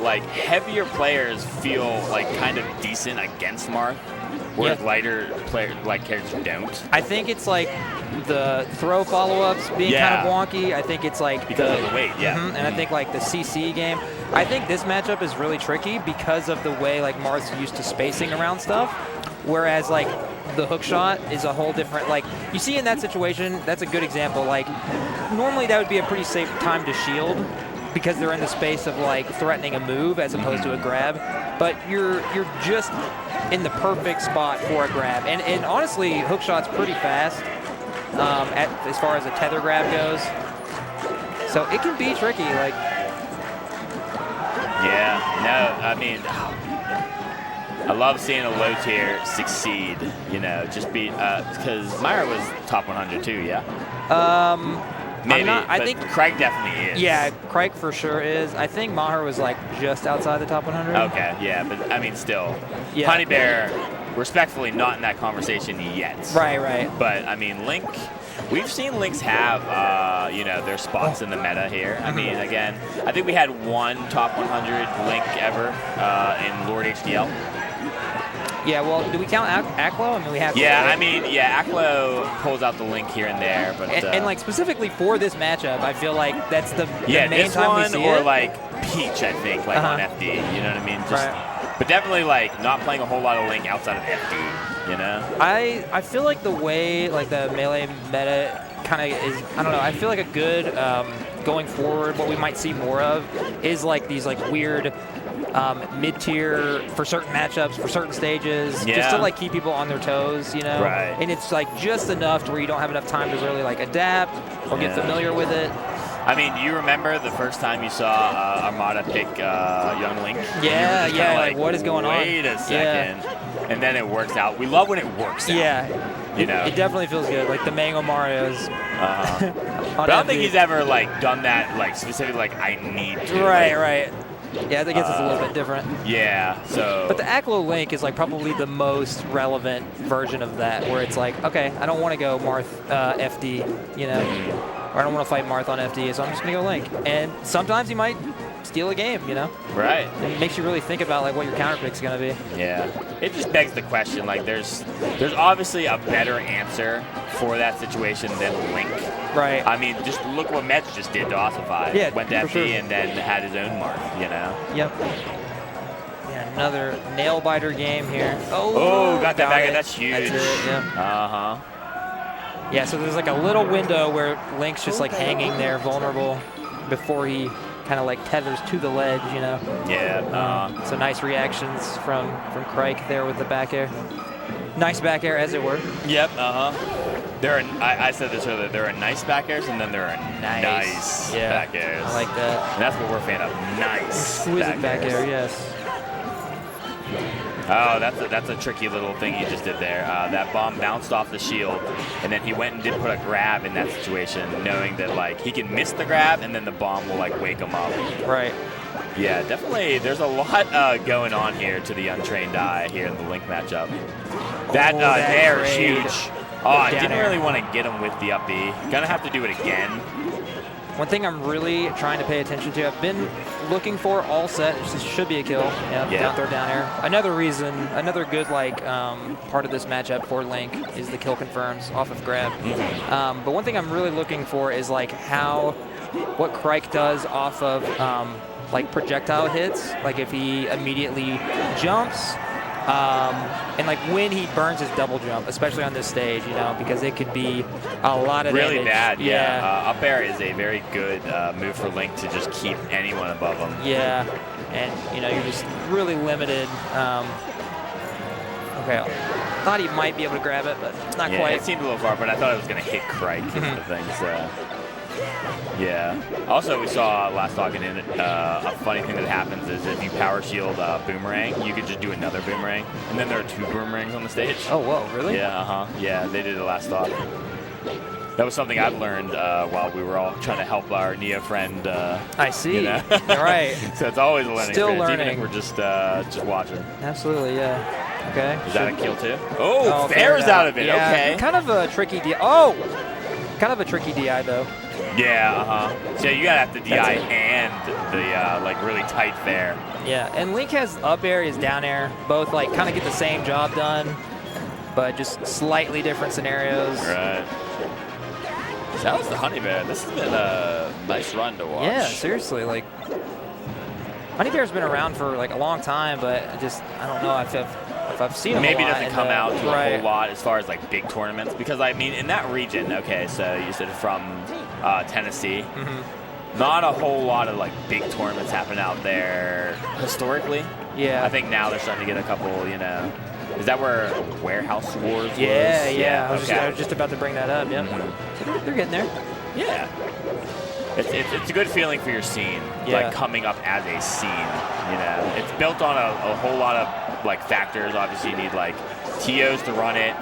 like heavier players feel like kind of decent against Marth, whereas lighter characters don't. I think it's like the throw follow-ups being kind of wonky. I think it's like because of the weight, and I think like the CC game. I think this matchup is really tricky because of the way like Marth's used to spacing around stuff, whereas like the hook shot is a whole different. Like you see in that situation, that's a good example. Like normally that would be a pretty safe time to shield because they're in the space of like threatening a move as opposed to a grab, but you're just in the perfect spot for a grab. And honestly, hook shot's pretty fast as far as a tether grab goes. So it can be tricky. Like, I mean, I love seeing a low tier succeed. Just be because Maher was top 100 too. Yeah. Maybe. I think Craig definitely is. Yeah, Craig for sure is. I think Maher was like just outside the top 100. Okay, yeah, but I mean still. Yeah. Honey Bear, respectfully, not in that conversation yet. Right. But I mean, Link, we've seen Links have their spots in the meta here. I mean, again, I think we had one top 100 Link ever in Lord HDL. Yeah, well, do we count Aklo? I mean, we have. Yeah, Aklo pulls out the Link here and there, but and like specifically for this matchup, I feel like that's the main this time one we see or it. like Peach, I think, like on FD. You know what I mean? But definitely like not playing a whole lot of Link outside of FD. I feel like the way like the melee meta kind of is, I don't know. I feel like a good going forward, what we might see more of is like these like weird. Mid-tier for certain matchups, for certain stages, just to like keep people on their toes, Right. And it's like just enough to where you don't have enough time to really like adapt or get familiar with it. I mean, do you remember the first time you saw Armada pick Young Link? Yeah, like what is going on? Wait a second. Yeah. And then it works out. We love when it works out. Yeah. It definitely feels good. Like the Mango Marios. But I don't think he's ever like done that like specifically like I need to. Right. Yeah, I guess it's a little bit different. Yeah, so. But the Aklo Link is like probably the most relevant version of that, where it's like, okay, I don't want to go Marth FD, you know, or I don't want to fight Marth on FD, so I'm just gonna go Link. And sometimes you might steal a game, you know. Right. It makes you really think about like what your counter pick's gonna be. Yeah. It just begs the question. Like, there's obviously a better answer for that situation than Link. Right. I mean, just look what Mets just did to Ossify. Yeah, went to FD sure. and then had his own mark, you know? Yep. Yeah, another nail biter game here. Oh, got that back. it. That's huge. That's it, yeah. Uh-huh. Yeah, so there's like a little window where Link's just like hanging there, vulnerable, before he kind of like tethers to the ledge, you know? Yeah. So nice reactions from Crike there with the back air. Nice back air, as it were. Yep, There are, I said this earlier, there are nice back airs and then there are nice back airs. I like that. And that's what we're a fan of, nice Exquisite back airs. air, yes. Oh, that's a tricky little thing he just did there. That bomb bounced off the shield, and then he went and did put a grab in that situation, knowing that like he can miss the grab, and then the bomb will like wake him up. Right. Yeah, definitely. There's a lot going on here to the untrained eye here in the Link matchup. That there is huge. Oh, I didn't really want to get him with the up B. Gonna have to do it again. One thing I'm really trying to pay attention to, I've been looking for all set. This should be a kill. Yeah. Down throw, down air. Another good like part of this matchup for Link is the kill confirms off of grab. But one thing I'm really looking for is like what Crike does off of like projectile hits. Like if he immediately jumps. And like when he burns his double jump, especially on this stage, you know, because it could be a lot of really damage. bad. Yeah. Up air is a very good move for Link to just keep anyone above him. Yeah, and you know you're just really limited. Okay, thought he might be able to grab it, but not quite. It seemed a little far, but I thought it was going to hit Crike is the thing. So. Yeah. Also, we saw last talking in a funny thing that happens is if you power shield boomerang, you could just do another boomerang, and then there are 2 boomerangs on the stage. Oh, whoa, really? Yeah, Yeah, they did it last talk. That was something I've learned while we were all trying to help our Neo friend. I see. You know? Right. So it's always a learning Still experience, learning. even if we're just watching. Absolutely, yeah. Okay. Is that a kill too? Oh, fair's Fair's out of it. Yeah, Okay. kind of a tricky DI. Oh! Kind of a tricky DI, though. Yeah, So you gotta have the DI and the like really tight Fair. Yeah, and Link has up air, his down air, both like kind of get the same job done, but just slightly different scenarios. Right. So that was the Honey Bear. This has been a nice run to watch. Yeah, seriously, like Honey Bear's been around for like a long time, but I don't know if I've seen him Maybe a lot. doesn't come out to a whole lot as far as like big tournaments, because I mean in that region, okay, so you said from Tennessee, not a whole lot of like big tournaments happen out there historically. Yeah. I think now they're starting to get a couple, you know. Is that where Warehouse Wars was? Yeah. I Okay. was just about to bring that up, yeah. So they're getting there. Yeah. It's a good feeling for your scene, like coming up as a scene, you know. It's built on a whole lot of like factors. Obviously you need like TOs to run it,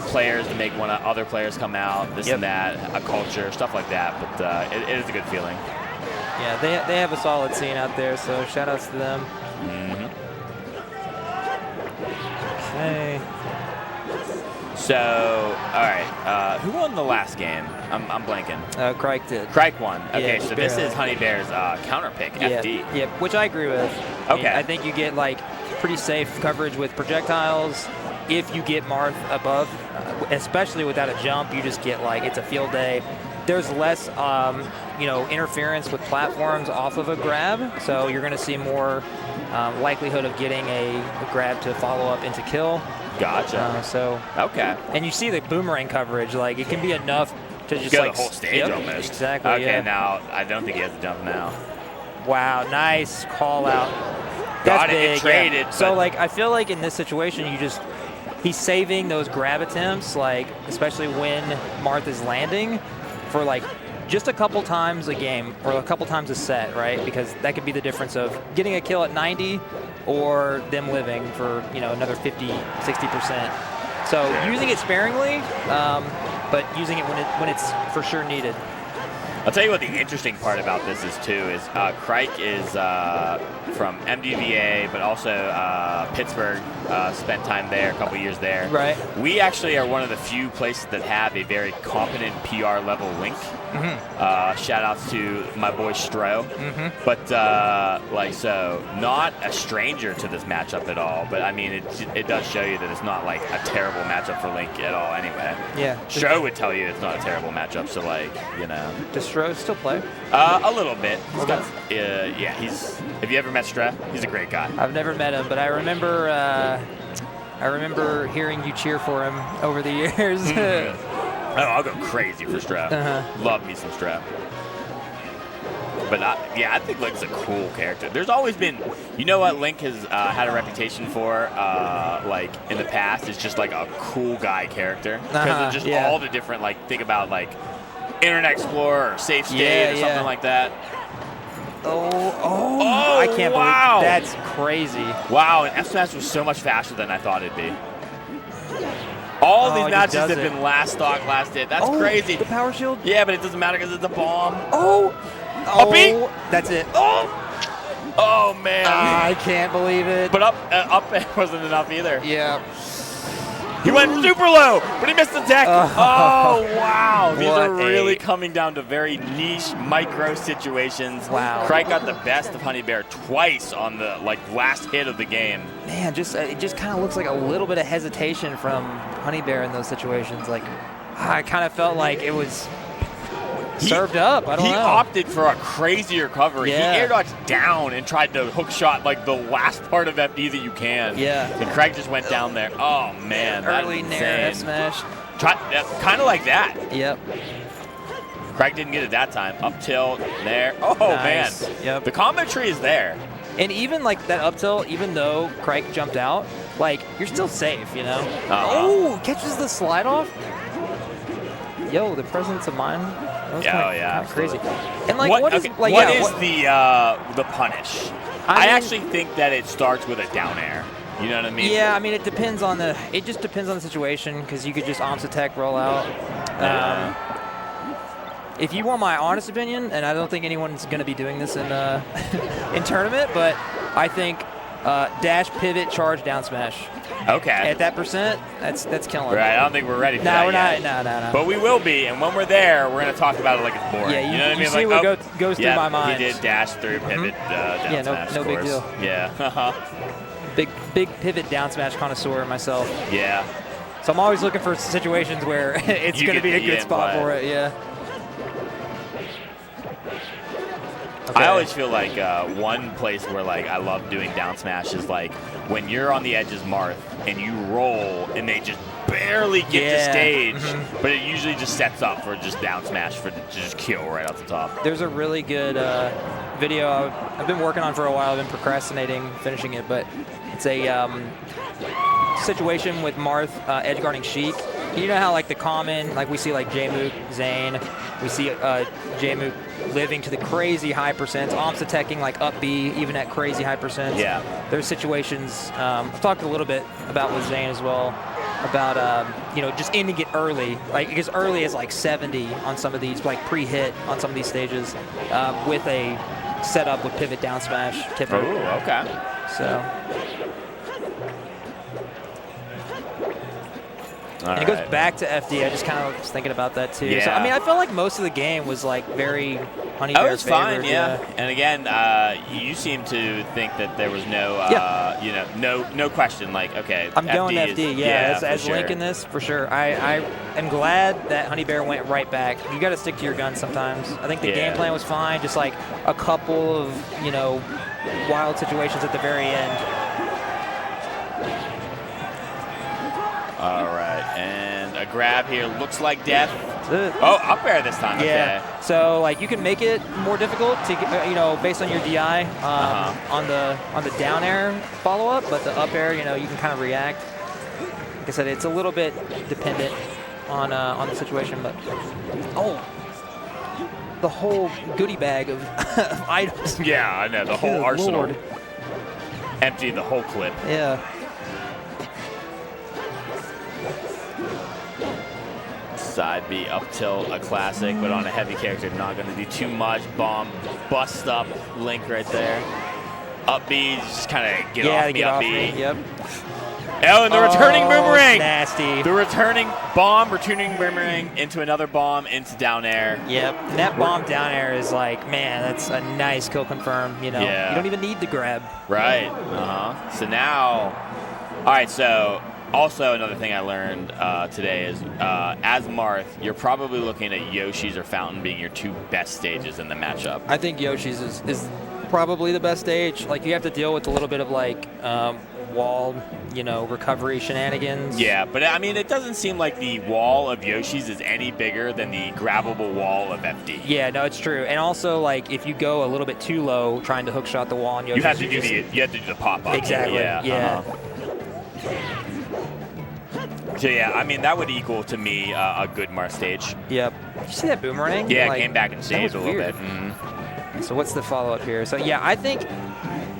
players to make other players come out, this and that, a culture, stuff like that. But it is a good feeling. Yeah, they have a solid scene out there, so shout outs to them. Okay. So, all right, who won the last game? I'm blanking. Crike did. Crike won. Okay, Yeah, so this is Honey Bear's counter pick, FD. Yeah, which I agree with. Okay. I think you get like pretty safe coverage with projectiles. If you get Marth above, especially without a jump, you just get like it's a field day. There's less, interference with platforms off of a grab, so you're going to see more likelihood of getting a grab to follow up into kill. Gotcha. Okay. And you see the boomerang coverage, like it can be enough to just go like the whole stage almost. Exactly. Okay, now I don't think he has to jump now. Wow, nice call out. Got That's it. big, It traded. So like I feel like in this situation he's saving those grab attempts, like especially when Marth is landing, for like just a couple times a game or a couple times a set, right? Because that could be the difference of getting a kill at 90 or them living for another 50, 60%. So using it sparingly, but using it when it's for sure needed. I'll tell you what the interesting part about this is too is Crike is from MDVA, but also Pittsburgh. Spent time there, a couple years there. Right. We actually are one of the few places that have a very competent PR level link. Shout outs to my boy Stro. But so not a stranger to this matchup at all. But I mean, it does show you that it's not like a terrible matchup for Link at all. Anyway. Yeah. Stro would tell you it's not a terrible matchup. So like, you know. Does Stro still play? A little bit. He's got, yeah. Have you ever met Stro? He's a great guy. I've never met him, but I remember hearing you cheer for him over the years. Oh, I'll go crazy for Stro. Love me some Stro. But yeah, I think Link's a cool character. There's always been, you know what Link has had a reputation for, like in the past, is just like a cool guy character. Because of just all the different, like, think about like Internet Explorer or Safe State or something like that. I can't believe that's crazy. Wow, and F-Smash was so much faster than I thought it'd be. All these matches have been last stock, last hit. That's crazy. The power shield? Yeah, but it doesn't matter because it's a bomb. Up B? That's it. Oh man. I can't believe it. But up wasn't enough either. Yeah. He went super low, but he missed the tech. Oh, wow. These are really coming down to very niche, micro situations. Wow. Crike got the best of Honey Bear twice on the last hit of the game. Man, it just kind of looks like a little bit of hesitation from Honey Bear in those situations. Like, I kind of felt like it was served up. I don't know. He opted for a crazy recovery. Yeah. He air dodged down and tried to hook shot like the last part of FD that you can. Yeah. And Craig just went down there. Oh, man. Early Nair F smash. Kind of like that. Yep. Craig didn't get it that time. Up tilt, there. Oh, nice. man. Yep. The combo tree is there. And even like that up tilt, even though Crike jumped out, like, you're still safe, you know? Catches the slide off. Yo, the presence of mind. That was crazy. And like, what is the punish? I actually think that it starts with a down air. You know what I mean? Yeah, I mean it depends on the. It just depends on the situation because you could just Omps attack, roll out. If you want my honest opinion, and I don't think anyone's going to be doing this in in tournament, but I think dash, pivot, charge, down smash. Okay. At that percent, that's killing. Right. I don't think we're ready for that yet. No. But we will be, and when we're there, we're going to talk about it like it's boring. Yeah, you know what I mean? See what goes through my mind. He did dash through, pivot, down smash. No big deal. Yeah. Big pivot down smash connoisseur myself. Yeah. So I'm always looking for situations where it's going to be a good spot for it. Yeah. Okay. I always feel like one place where like I love doing down smash is like when you're on the edges Marth and you roll and they just barely get to stage, but it usually just sets up for just down smash to just kill right off the top. There's a really good video I've been working on for a while. I've been procrastinating finishing it, but it's a situation with Marth edge guarding Sheik. You know how like the common, like we see like Jmook, Zane, we see Jmook living to the crazy high percents, Omps attacking like up B, even at crazy high percents. Yeah. There's situations, I've talked a little bit about with Zane as well, about, just ending it early, like as early as like 70 on some of these, like pre-hit on some of these stages, with a setup with pivot down smash, tipper. Oh, okay. So. And it goes back to FD. I just kind of was thinking about that too. Yeah. So I mean, I felt like most of the game was like very Honey Bear. It was fine, yeah. And again, you seem to think that there was no, no question. Like, okay, I'm going FD. Yeah, as sure. Link in this for sure. I am glad that Honey Bear went right back. You got to stick to your guns sometimes. I think the game plan was fine. Just like a couple of wild situations at the very end. All right, and a grab here looks like death. Oh, up air this time. Yeah. Okay. So like you can make it more difficult to get, based on your DI on the down air follow up, but the up air, you can kind of react. Like I said, it's a little bit dependent on the situation, but the whole goodie bag of items. Yeah, I know the whole arsenal. Lord. Empty the whole clip. Side B up tilt, a classic, but on a heavy character, not going to do too much. Bomb, bust up, Link right there. Up B, just kind of get off me, up B. Yep. Oh, and the returning boomerang. Nasty. The returning boomerang into another bomb into down air. Yep. And that bomb down air is like, man, that's a nice kill confirm. You know, you don't even need the grab. Right. So now, all right. So also another thing I learned today is as Marth, you're probably looking at Yoshi's or Fountain being your 2 best stages in the matchup. I think Yoshi's is probably the best stage. Like, you have to deal with a little bit of like wall, recovery shenanigans. Yeah, but I mean, it doesn't seem like the wall of Yoshi's is any bigger than the grabbable wall of FD. Yeah, no, it's true. And also, like, if you go a little bit too low trying to hookshot the wall on Yoshi's, you have to do the pop up. Exactly. Yeah. So yeah, I mean, that would equal to me a good Marth stage. Yep. Did you see that boomerang? Yeah, it came back and saved a little bit. So what's the follow-up here? So yeah, I think,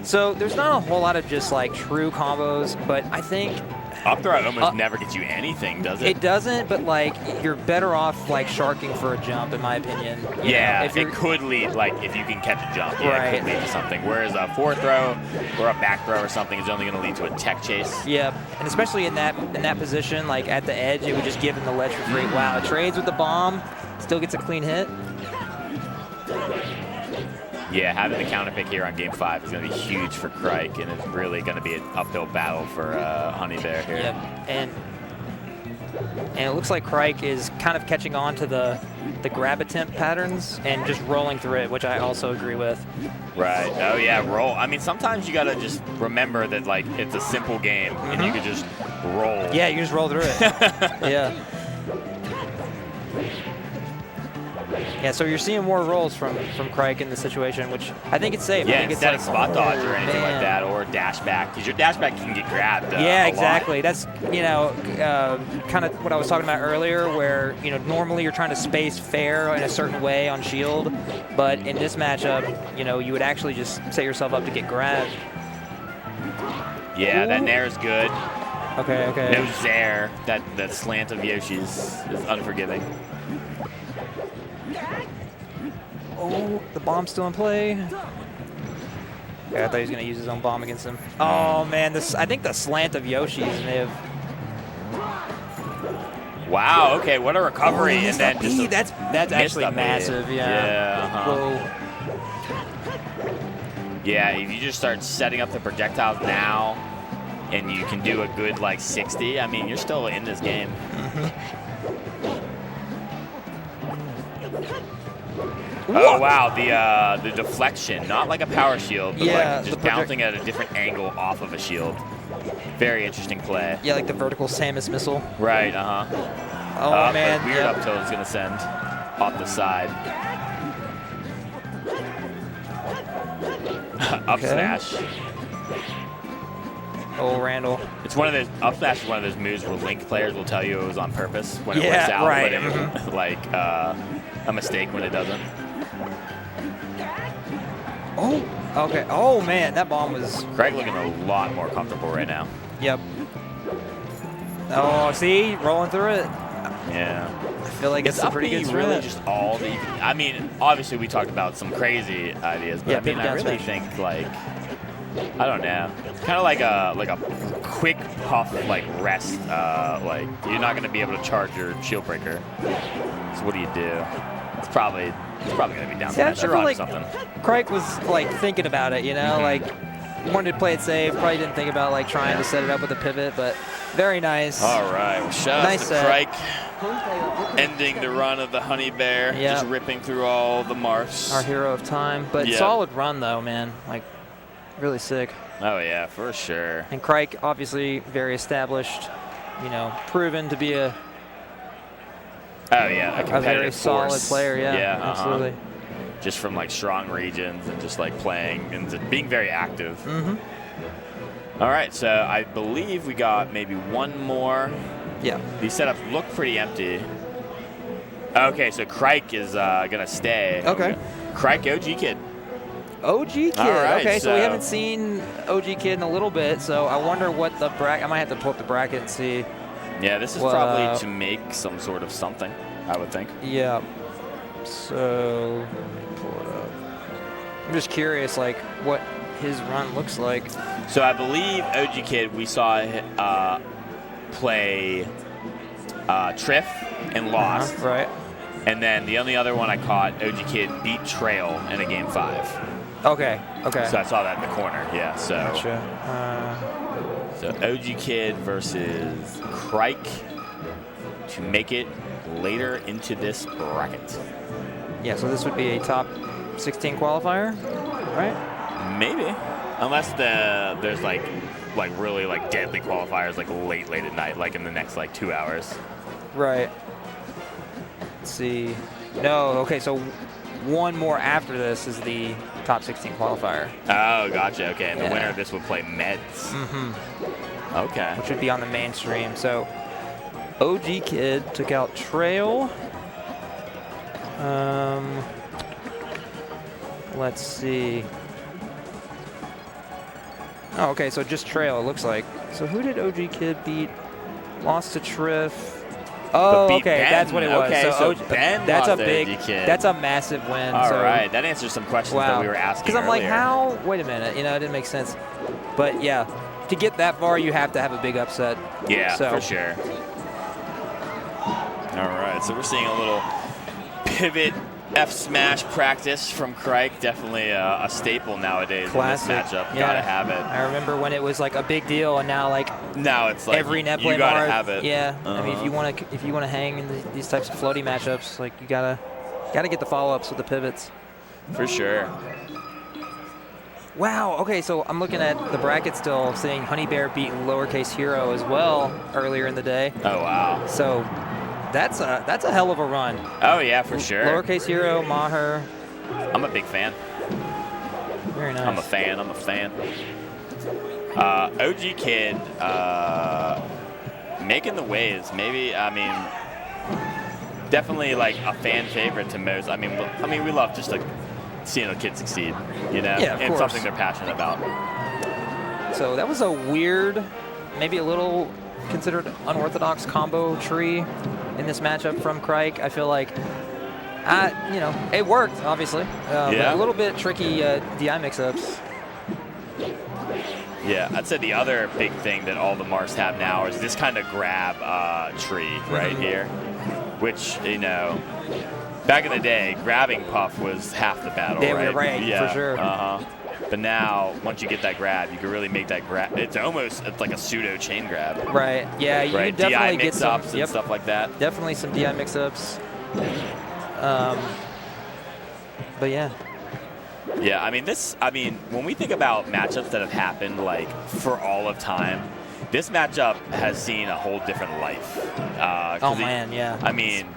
so there's not a whole lot of just like true combos, but I think up throw almost never gets you anything, does it? It doesn't, but like you're better off like sharking for a jump, in my opinion. Yeah, it could lead, like if you can catch a jump, it could lead to something. Whereas a forward throw or a back throw or something is only going to lead to a tech chase. Yep, and especially in that position, like at the edge, it would just give him the ledge for free. Wow, it trades with the bomb, still gets a clean hit. Yeah, having the counter pick here on game 5 is going to be huge for Crike, and it's really going to be an uphill battle for Honey Bear here. Yep, and it looks like Crike is kind of catching on to the grab attempt patterns and just rolling through it, which I also agree with. Right. Oh yeah, roll. I mean, sometimes you got to just remember that like it's a simple game, and you can just roll. Yeah, you just roll through it. Yeah. Yeah, so you're seeing more rolls from Crike in this situation, which I think it's safe. Yeah, I think instead it's of spot dodge or anything like that, or dash back, because your dash back can get grabbed. Yeah, exactly. That's kind of what I was talking about earlier, where normally you're trying to space fair in a certain way on shield, but in this matchup, you would actually just set yourself up to get grabbed. Yeah, that nair is good. Okay. No Zaire. That slant of Yoshi's is unforgiving. Oh, the bomb's still in play. Okay, I thought he was going to use his own bomb against him. Oh, man, I think the slant of Yoshi's may have... Wow, okay, what a recovery. And then that's actually massive, yeah. Whoa. Yeah, if you just start setting up the projectiles now, and you can do a good, like, 60, I mean, you're still in this game. Oh wow, the deflection, not like a power shield, but like just bouncing at a different angle off of a shield. Very interesting play. Yeah, like the vertical Samus missile. Right, Oh man, weird up tilt is gonna send off the side. Up smash. Oh, Randall. It's one of those up smash is one of those moves where Link players will tell you it was on purpose when it works out, but it, like a mistake when it doesn't. Oh, okay. Oh, man, that bomb was... Craig looking a lot more comfortable right now. Yep. Oh, see? Rolling through it. Yeah. I feel like it's a pretty good strat. Really just all that you can... I mean, obviously we talked about some crazy ideas, but I mean, I really think, like... I don't know. It's kind of like a quick puff, like, rest. Like, you're not going to be able to charge your shield breaker. So what do you do? It's probably going to be down smash. You're on something. Crike was like thinking about it, like wanted to play it safe. Probably didn't think about like trying to set it up with a pivot, but very nice. All right, well, shout out to Crike, ending the run of the Honey Bear, just ripping through all the Marths. Our hero of time, but solid run though, man. Like really sick. Oh yeah, for sure. And Crike obviously very established, proven to be a very solid player, absolutely. Just from like strong regions and just like playing and being very active. All right, so I believe we got maybe one more. Yeah. These setups look pretty empty. Okay, so Crike is gonna stay. Okay. Crike OG Kid. OG Kid. All right, okay, so we haven't seen OG Kid in a little bit, so I wonder what the bracket. I might have to pull up the bracket and see. Yeah, this is probably to make some sort of something. I would think. Yeah. So, pull it up. I'm just curious, like, what his run looks like. So I believe OG Kid, we saw play Triff and lost. Right. And then the only other one I caught, OG Kid beat Trail in a game 5. Okay. Okay. So I saw that in the corner. Yeah. So. Gotcha. So OG Kid versus Crike to make it later into this bracket. Yeah. So this would be a top 16 qualifier, right? Maybe, unless there's like really like deadly qualifiers like late at night, like in the next like 2 hours. Right. Let's see. No. Okay. So one more after this is the top 16 qualifier. Oh, gotcha. Okay, and the winner of this would play Meds. Okay. Which would be on the mainstream. So OG Kid took out Trail. Let's see. Oh, okay, so just Trail, it looks like. So who did OG Kid beat? Lost to Triff. Oh, okay, Ben. that's what it was. Okay, so OG, Ben that's lost a big, OG Kid. that's a massive win. All so, right, that answers some questions that we were asking because I'm like, earlier. how? Wait a minute, you know, it didn't make sense. But yeah, to get that far, you have to have a big upset. Yeah, so. for sure. All right, so we're seeing a little pivot F smash practice from Crike. Definitely a staple nowadays. Classic. In this matchup. Yeah. Gotta have it. I remember when it was like a big deal, and now like now it's like every net play you gotta Maher, have it. Yeah, I mean, if you want to hang in these types of floaty matchups, like you gotta get the follow-ups with the pivots. For sure. Wow. Okay, so I'm looking at the bracket still, seeing Honey Bear beat Lowercase Hero as well earlier in the day. Oh wow. So that's a hell of a run. Oh yeah, for sure. Lowercase Hero, Maher. I'm a big fan. Very nice. I'm a fan. OG Kid making the waves. Maybe, I mean, definitely like a fan favorite to most. I mean, we love just like seeing a kid succeed, you know, yeah, of and course. something they're passionate about. So that was a weird, maybe a little considered unorthodox combo tree in this matchup from Crike. I feel like, you know, it worked, obviously. But a little bit tricky DI mix-ups. Yeah, I'd say the other big thing that all the Mars have now is this kind of grab tree right here, which, you know, back in the day, grabbing Puff was half the battle, right? Yeah, for sure. But now, once you get that grab, you can really make that grab. It's like a pseudo chain grab. Right. Yeah, you right? definitely DI get some mix-ups and stuff like that. Definitely some DI mix-ups. But yeah. Yeah, I mean, when we think about matchups that have happened like for all of time, this matchup has seen a whole different life. Oh man, yeah. I mean,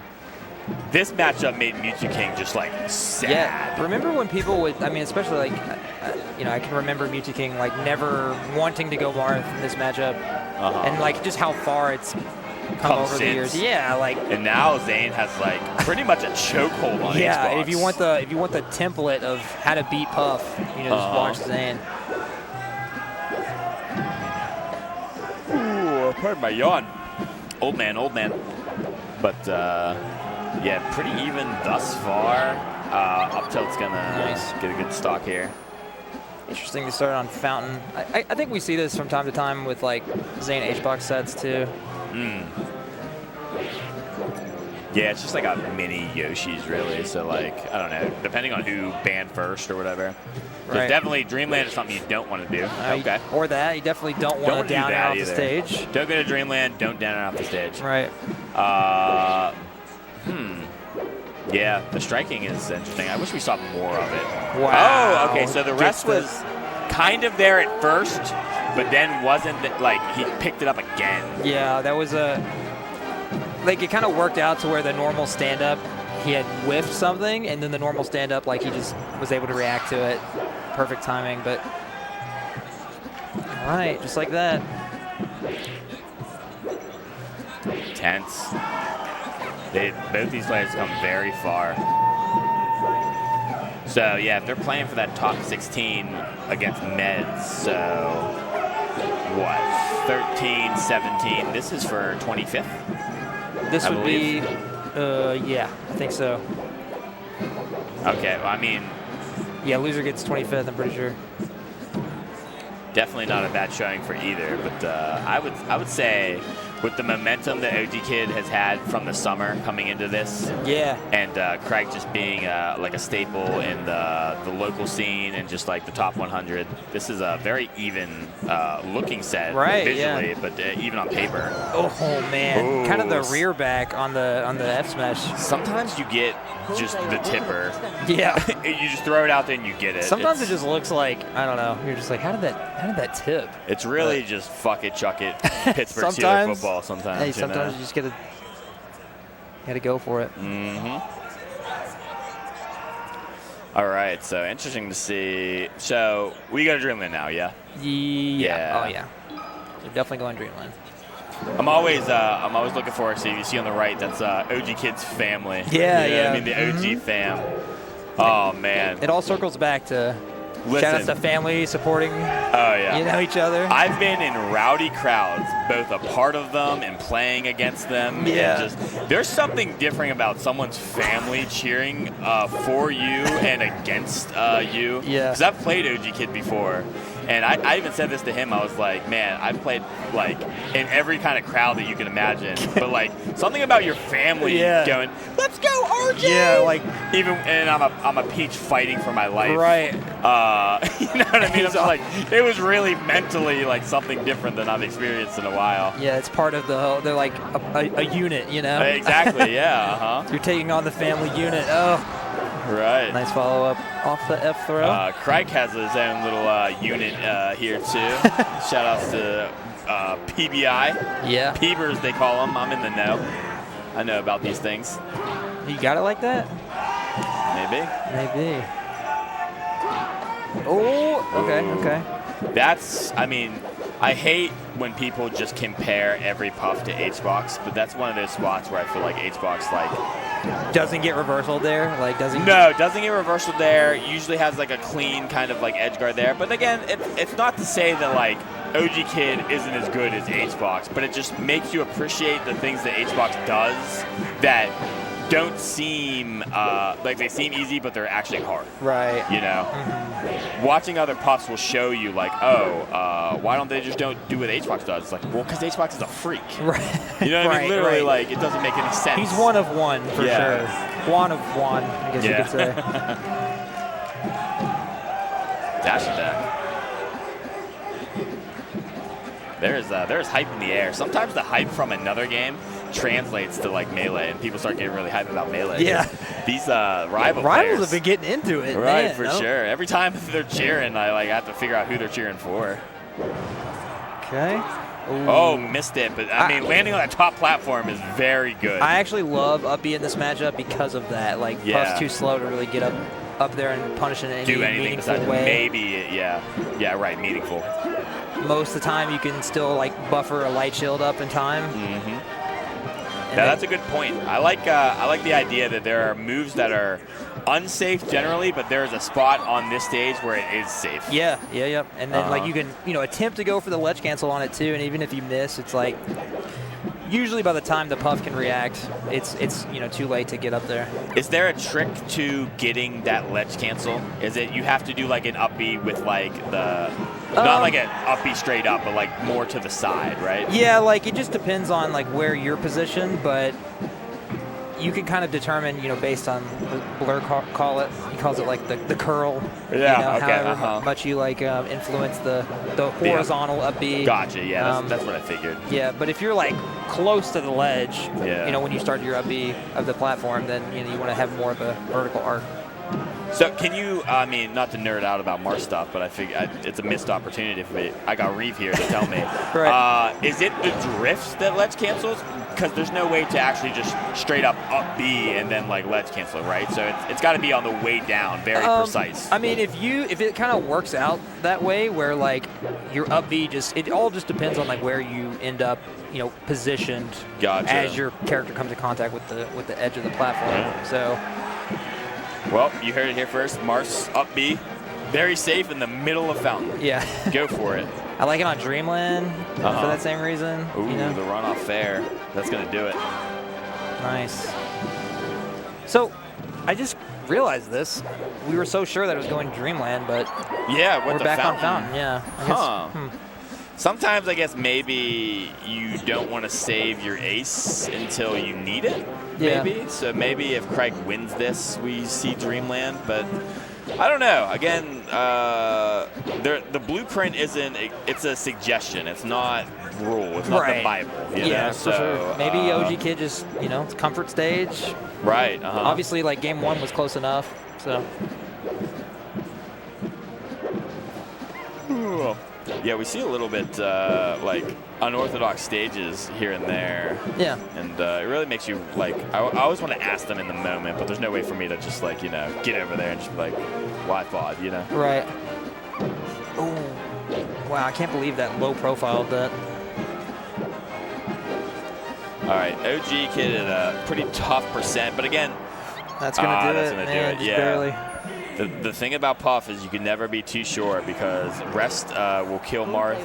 this matchup made Mewtwo King just like sad. Yeah, remember when people would, I mean, especially like, you know, I can remember Mewtwo King like never wanting to go Marth in this matchup, and like just how far it's come over the years. Yeah, like. And now Zane has like pretty much a chokehold on yeah, Xbox. if you want the template of how to beat Puff, you know, just watch Zane. Ooh, pardon my yawn. Old man. But yeah, pretty even thus far. Up tilt's gonna get a good stock here. Interesting to start on Fountain. I think we see this from time to time with like Zane H-Box sets too. Yeah, it's just like a mini Yoshi's really. So like, I don't know, depending on who banned first or whatever. Right. Definitely Dreamland is something you don't want to do. Okay. Or that, you definitely don't want to down out the stage. Don't go to Dreamland, don't down out the stage. Right. Yeah, the striking is interesting. I wish we saw more of it. Wow. Oh, okay, so the rest was kind of there at first, but then wasn't, like, he picked it up again. Yeah, that was like, it kind of worked out to where the normal stand-up, he had whiffed something, and then the normal stand-up, like, he just was able to react to it. Perfect timing, but all right, just like that. Tense. Both these players come very far. So, yeah, if they're playing for that top 16 against Meds, so what, 13, 17, this is for 25th? This would be Yeah, I think so. Okay, well, I mean, yeah, loser gets 25th. I'm pretty sure. Definitely not a bad showing for either, but I would say with the momentum that OG Kid has had from the summer coming into this, yeah, and Craig just being like a staple in the local scene and just like the top 100, this is a very even looking set visually, but even on paper. Oh man, kind of the rear back on the F smash. Sometimes you get just the tipper. Yeah, you just throw it out there and you get it. Sometimes it just looks like, I don't know. You're just like, how did that tip? It's really just fuck it, chuck it, Pittsburgh Steelers football. Sometimes. Hey, sometimes you just gotta go for it. All right, so interesting to see. So we go to Dreamland now, yeah. Yeah. Oh yeah. We're definitely going Dreamland. I'm always looking forward to. You see on the right, that's OG Kid's family. Yeah, you know yeah. I mean, the OG fam. Oh man. It all circles back to. Listen, shout out to family supporting each other. I've been in rowdy crowds, both a part of them and playing against them. Yeah. And there's something different about someone's family cheering for you and against you. Yeah. Because I've played OG Kid before. And I even said this to him. I was like, man, I've played like in every kind of crowd that you can imagine. But like something about your family going, let's go, RJ. Yeah, like even and I'm a peach fighting for my life. Right. You know what I mean? I'm just like, it was really mentally like something different than I've experienced in a while. Yeah, it's part of the whole. They're like a unit, you know. Exactly. Yeah. You're taking on the family unit. Oh. Right. Nice follow up off the F throw. Craig has his own little unit here too. Shout outs to PBI. Yeah. Peebers they call them. I'm in the know. I know about these things. You got it like that? Maybe. Oh. Okay. I mean, I hate when people just compare every puff to H-Box, but that's one of those spots where I feel like H-Box doesn't get reversal there, doesn't get reversal there. Usually has like a clean kind of like edge guard there. But again, it's not to say that like OG Kid isn't as good as H-Box, but it just makes you appreciate the things that H-Box does that don't seem like they seem easy, but they're actually hard. Right. You know, watching other puffs will show you like, why don't they just don't do what H-Box does? It's like, well, because H-Box is a freak. Right. You know what I mean? Literally, like, it doesn't make any sense. He's one of one for sure. One of one, I guess you could say. Dash attack. There's hype in the air. Sometimes the hype from another game translates to like Melee, and people start getting really hyped about Melee. Yeah. These rivals have been getting into it. Right, man, for sure. Every time they're cheering, I have to figure out who they're cheering for. Okay. Ooh. Oh, missed it. But, I mean, landing on that top platform is very good. I actually love up B in this matchup because of that. Like, Puff's too slow to really get up there and punish in any meaningful way. Maybe, yeah, right, meaningful. Most of the time, you can still, like, buffer a light shield up in time. Yeah, that's a good point. I like the idea that there are moves that are unsafe generally, but there's a spot on this stage where it is safe. Yeah. And then like you can attempt to go for the ledge cancel on it too, and even if you miss, it's like usually by the time the Puff can react, it's too late to get up there. Is there a trick to getting that ledge cancel? Is it you have to do like an up B with like the not like an up B straight up, but like more to the side, right? Yeah, like it just depends on like where you're positioned, but you can kind of determine, based on Blur he calls it like the curl. Yeah, however much you like influence the horizontal up B. Gotcha. Yeah, that's what I figured. Yeah, but if you're like close to the ledge, when you start your up B of the platform, then you want to have more of a vertical arc. So can you, I mean, not to nerd out about Mar stuff, but I figure it's a missed opportunity for me. I got Reeve here to tell me. Right. Is it the drifts that ledge cancels? Because there's no way to actually just straight up B and then like ledge cancel, right? So it's got to be on the way down, very precise. I mean, if it kind of works out that way, where like your up B it all just depends on like where you end up, positioned as your character comes in contact with the edge of the platform. Yeah. So. Well, you heard it here first. Mars up B, very safe in the middle of Fountain. Yeah. Go for it. I like it on Dreamland for that same reason. Ooh, the runoff fair. That's going to do it. Nice. So I just realized this. We were so sure that it was going to Dreamland, but yeah, we're back on Fountain. Yeah. Huh. Sometimes I guess maybe you don't want to save your ace until you need it. Yeah. Maybe. So maybe if Craig wins this, we see Dreamland. But I don't know. Again, the blueprint isn't. It's a suggestion. It's not rule. It's not the Bible. You know? For sure. Maybe OG Kid just it's comfort stage. Right. Obviously, like game 1 was close enough. So. Yeah, we see a little bit like unorthodox stages here and there. Yeah. And it really makes you like. I always want to ask them in the moment, but there's no way for me to just like get over there and just be like, why FOD, Right. Oh. Wow, I can't believe that low profile of that. All right, OG Kid at a pretty tough percent, but again, that's gonna do that's it. Gonna Man, do it. Yeah. Barely. The thing about Puff is you can never be too sure because rest will kill Marth.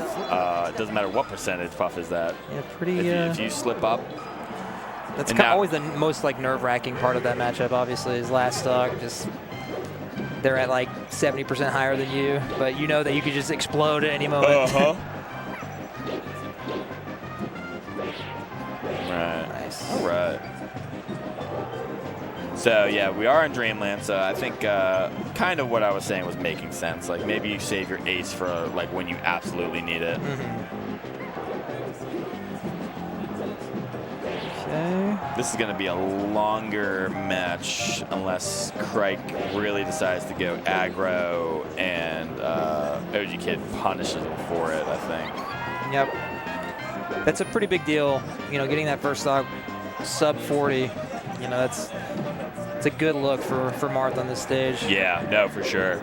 It doesn't matter what percentage Puff is at. Yeah, pretty. If you slip up. That's kind of always the most like nerve-wracking part of that matchup. Obviously, is last stock. Just they're at like 70% higher than you, but you know that you could just explode at any moment. Right. Nice. All right. So yeah, we are in Dreamland. So I think kind of what I was saying was making sense. Like maybe you save your ace for like when you absolutely need it. Okay. This is going to be a longer match unless Crike really decides to go aggro and OG Kid punishes him for it, I think. Yep. That's a pretty big deal. Getting that first stock sub 40. It's a good look for Marth on this stage. Yeah, no, for sure.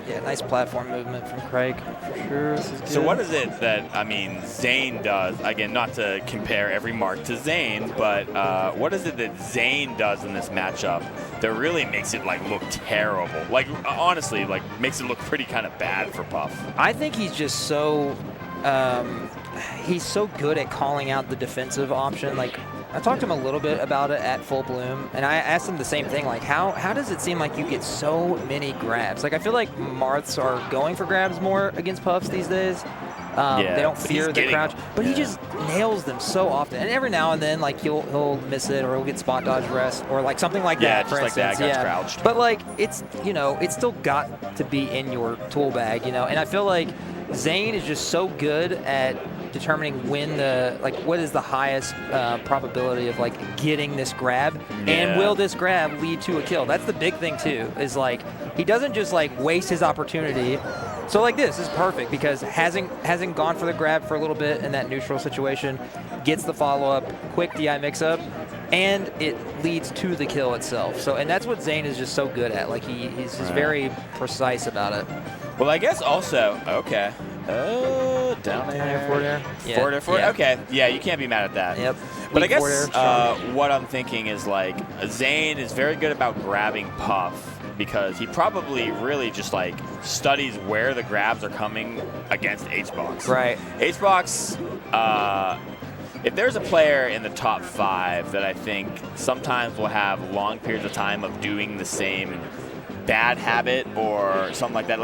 Yeah, nice platform movement from Craig, for sure. This is good. So what is it that, Zane does? Again, not to compare every mark to Zane, but what is it that Zane does in this matchup that really makes it, look terrible? Honestly, makes it look pretty kind of bad for Puff. I think he's just so... he's so good at calling out the defensive option. I talked to him a little bit about it at Full Bloom, and I asked him the same thing. How does it seem like you get so many grabs? I feel like Marths are going for grabs more against Puffs these days. They don't fear the crouch, but he just nails them so often. And every now and then, he'll miss it, or he'll get spot dodge rest, or something like that. For instance, that, crouched. But it's it's still got to be in your tool bag, And I feel like Zane is just so good at determining when what is the highest probability of getting this grab, and will this grab lead to a kill? That's the big thing too. Is he doesn't just waste his opportunity. So this is perfect because hasn't gone for the grab for a little bit in that neutral situation, gets the follow up, quick DI mix up, and it leads to the kill itself. So and that's what Zane is just so good at. He's just very precise about it. Well, I guess also down air, forward air. Yeah. Forward air. Yeah. Okay, yeah, you can't be mad at that. Yep. But I guess what I'm thinking is Zane is very good about grabbing Puff because he probably really just studies where the grabs are coming against H-Box. Right. H-Box, if there's a player in the top 5 that I think sometimes will have long periods of time of doing the same bad habit or something like that,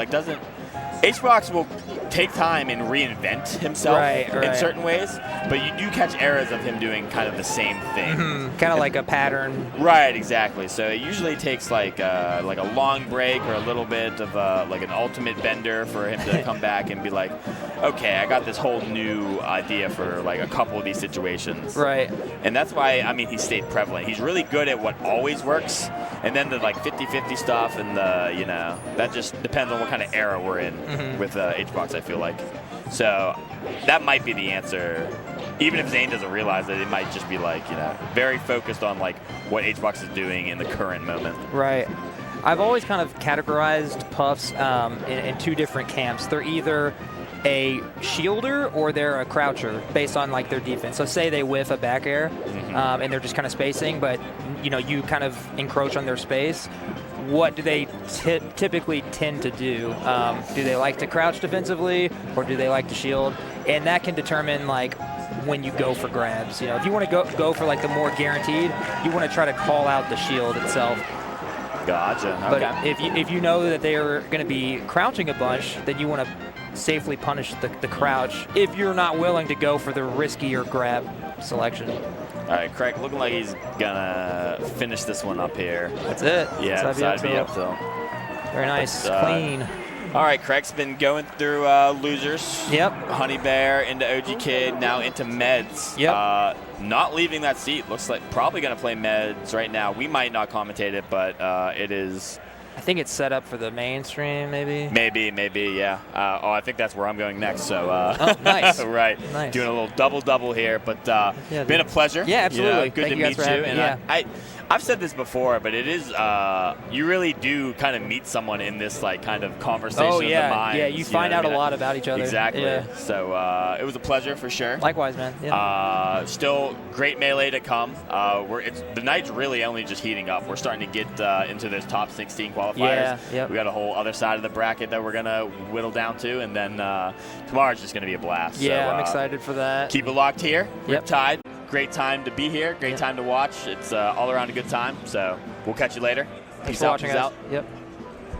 H-Box will take time and reinvent himself in certain ways, but you do catch errors of him doing kind of the same thing. Kind of like a pattern. Right, exactly. So it usually takes like a long break or a little bit of an ultimate bender for him to come back and be like, okay, I got this whole new idea for a couple of these situations. Right. And that's why, he stayed prevalent. He's really good at what always works, and then the 50-50 stuff and that just depends on what kind of era we're in with H-Box, I feel like. So that might be the answer. Even if Zane doesn't realize it, it might just be very focused on what H-Box is doing in the current moment. Right. I've always kind of categorized Puffs in 2 different camps. They're either a shielder or they're a croucher based on their defense. So say they whiff a back air and they're just kind of spacing, but you kind of encroach on their space. What do they typically tend to do? Do they like to crouch defensively or do they like to shield? And that can determine when you go for grabs. You know, if you want to go for like the more guaranteed, you want to try to call out the shield itself. Gotcha. But Okay. if you know that they are going to be crouching a bunch, then you want to safely punish the crouch if you're not willing to go for the riskier grab selection. All right, Craig looking like he's gonna finish this one up here. That's it. Yeah, That's side B up tilt. Very nice, But, clean. All right, Craig's been going through losers. Yep. Honey Bear into OG Kid, now into Meds. Yep. Not leaving that seat. Looks like probably going to play Meds right now. We might not commentate it, but it is. I think it's set up for the mainstream, maybe. Maybe, yeah. I think that's where I'm going next. So. Oh, nice. Right. Nice. Doing a little double here, but been a pleasure. Yeah, absolutely. You know, good Thank to you guys meet for you. having me. And Yeah. I've said this before, but it is you really do kind of meet someone in this like kind of conversation Oh of yeah, the minds. yeah. You find out a lot about each other. Exactly. Yeah. So it was a pleasure for sure. Likewise, man. Yeah. Still great melee to come. The night's really only just heating up. We're starting to get into those top 16 qualifiers. Yeah. Yep. We got a whole other side of the bracket that we're gonna whittle down to, and then tomorrow's just gonna be a blast. Yeah, so, I'm excited for that. Keep it locked here. Yep. Riptide. Great time to be here. Great time to watch. It's all around a good time. So we'll catch you later. Thanks Peace for out. watching, Peace guys. out. Yep.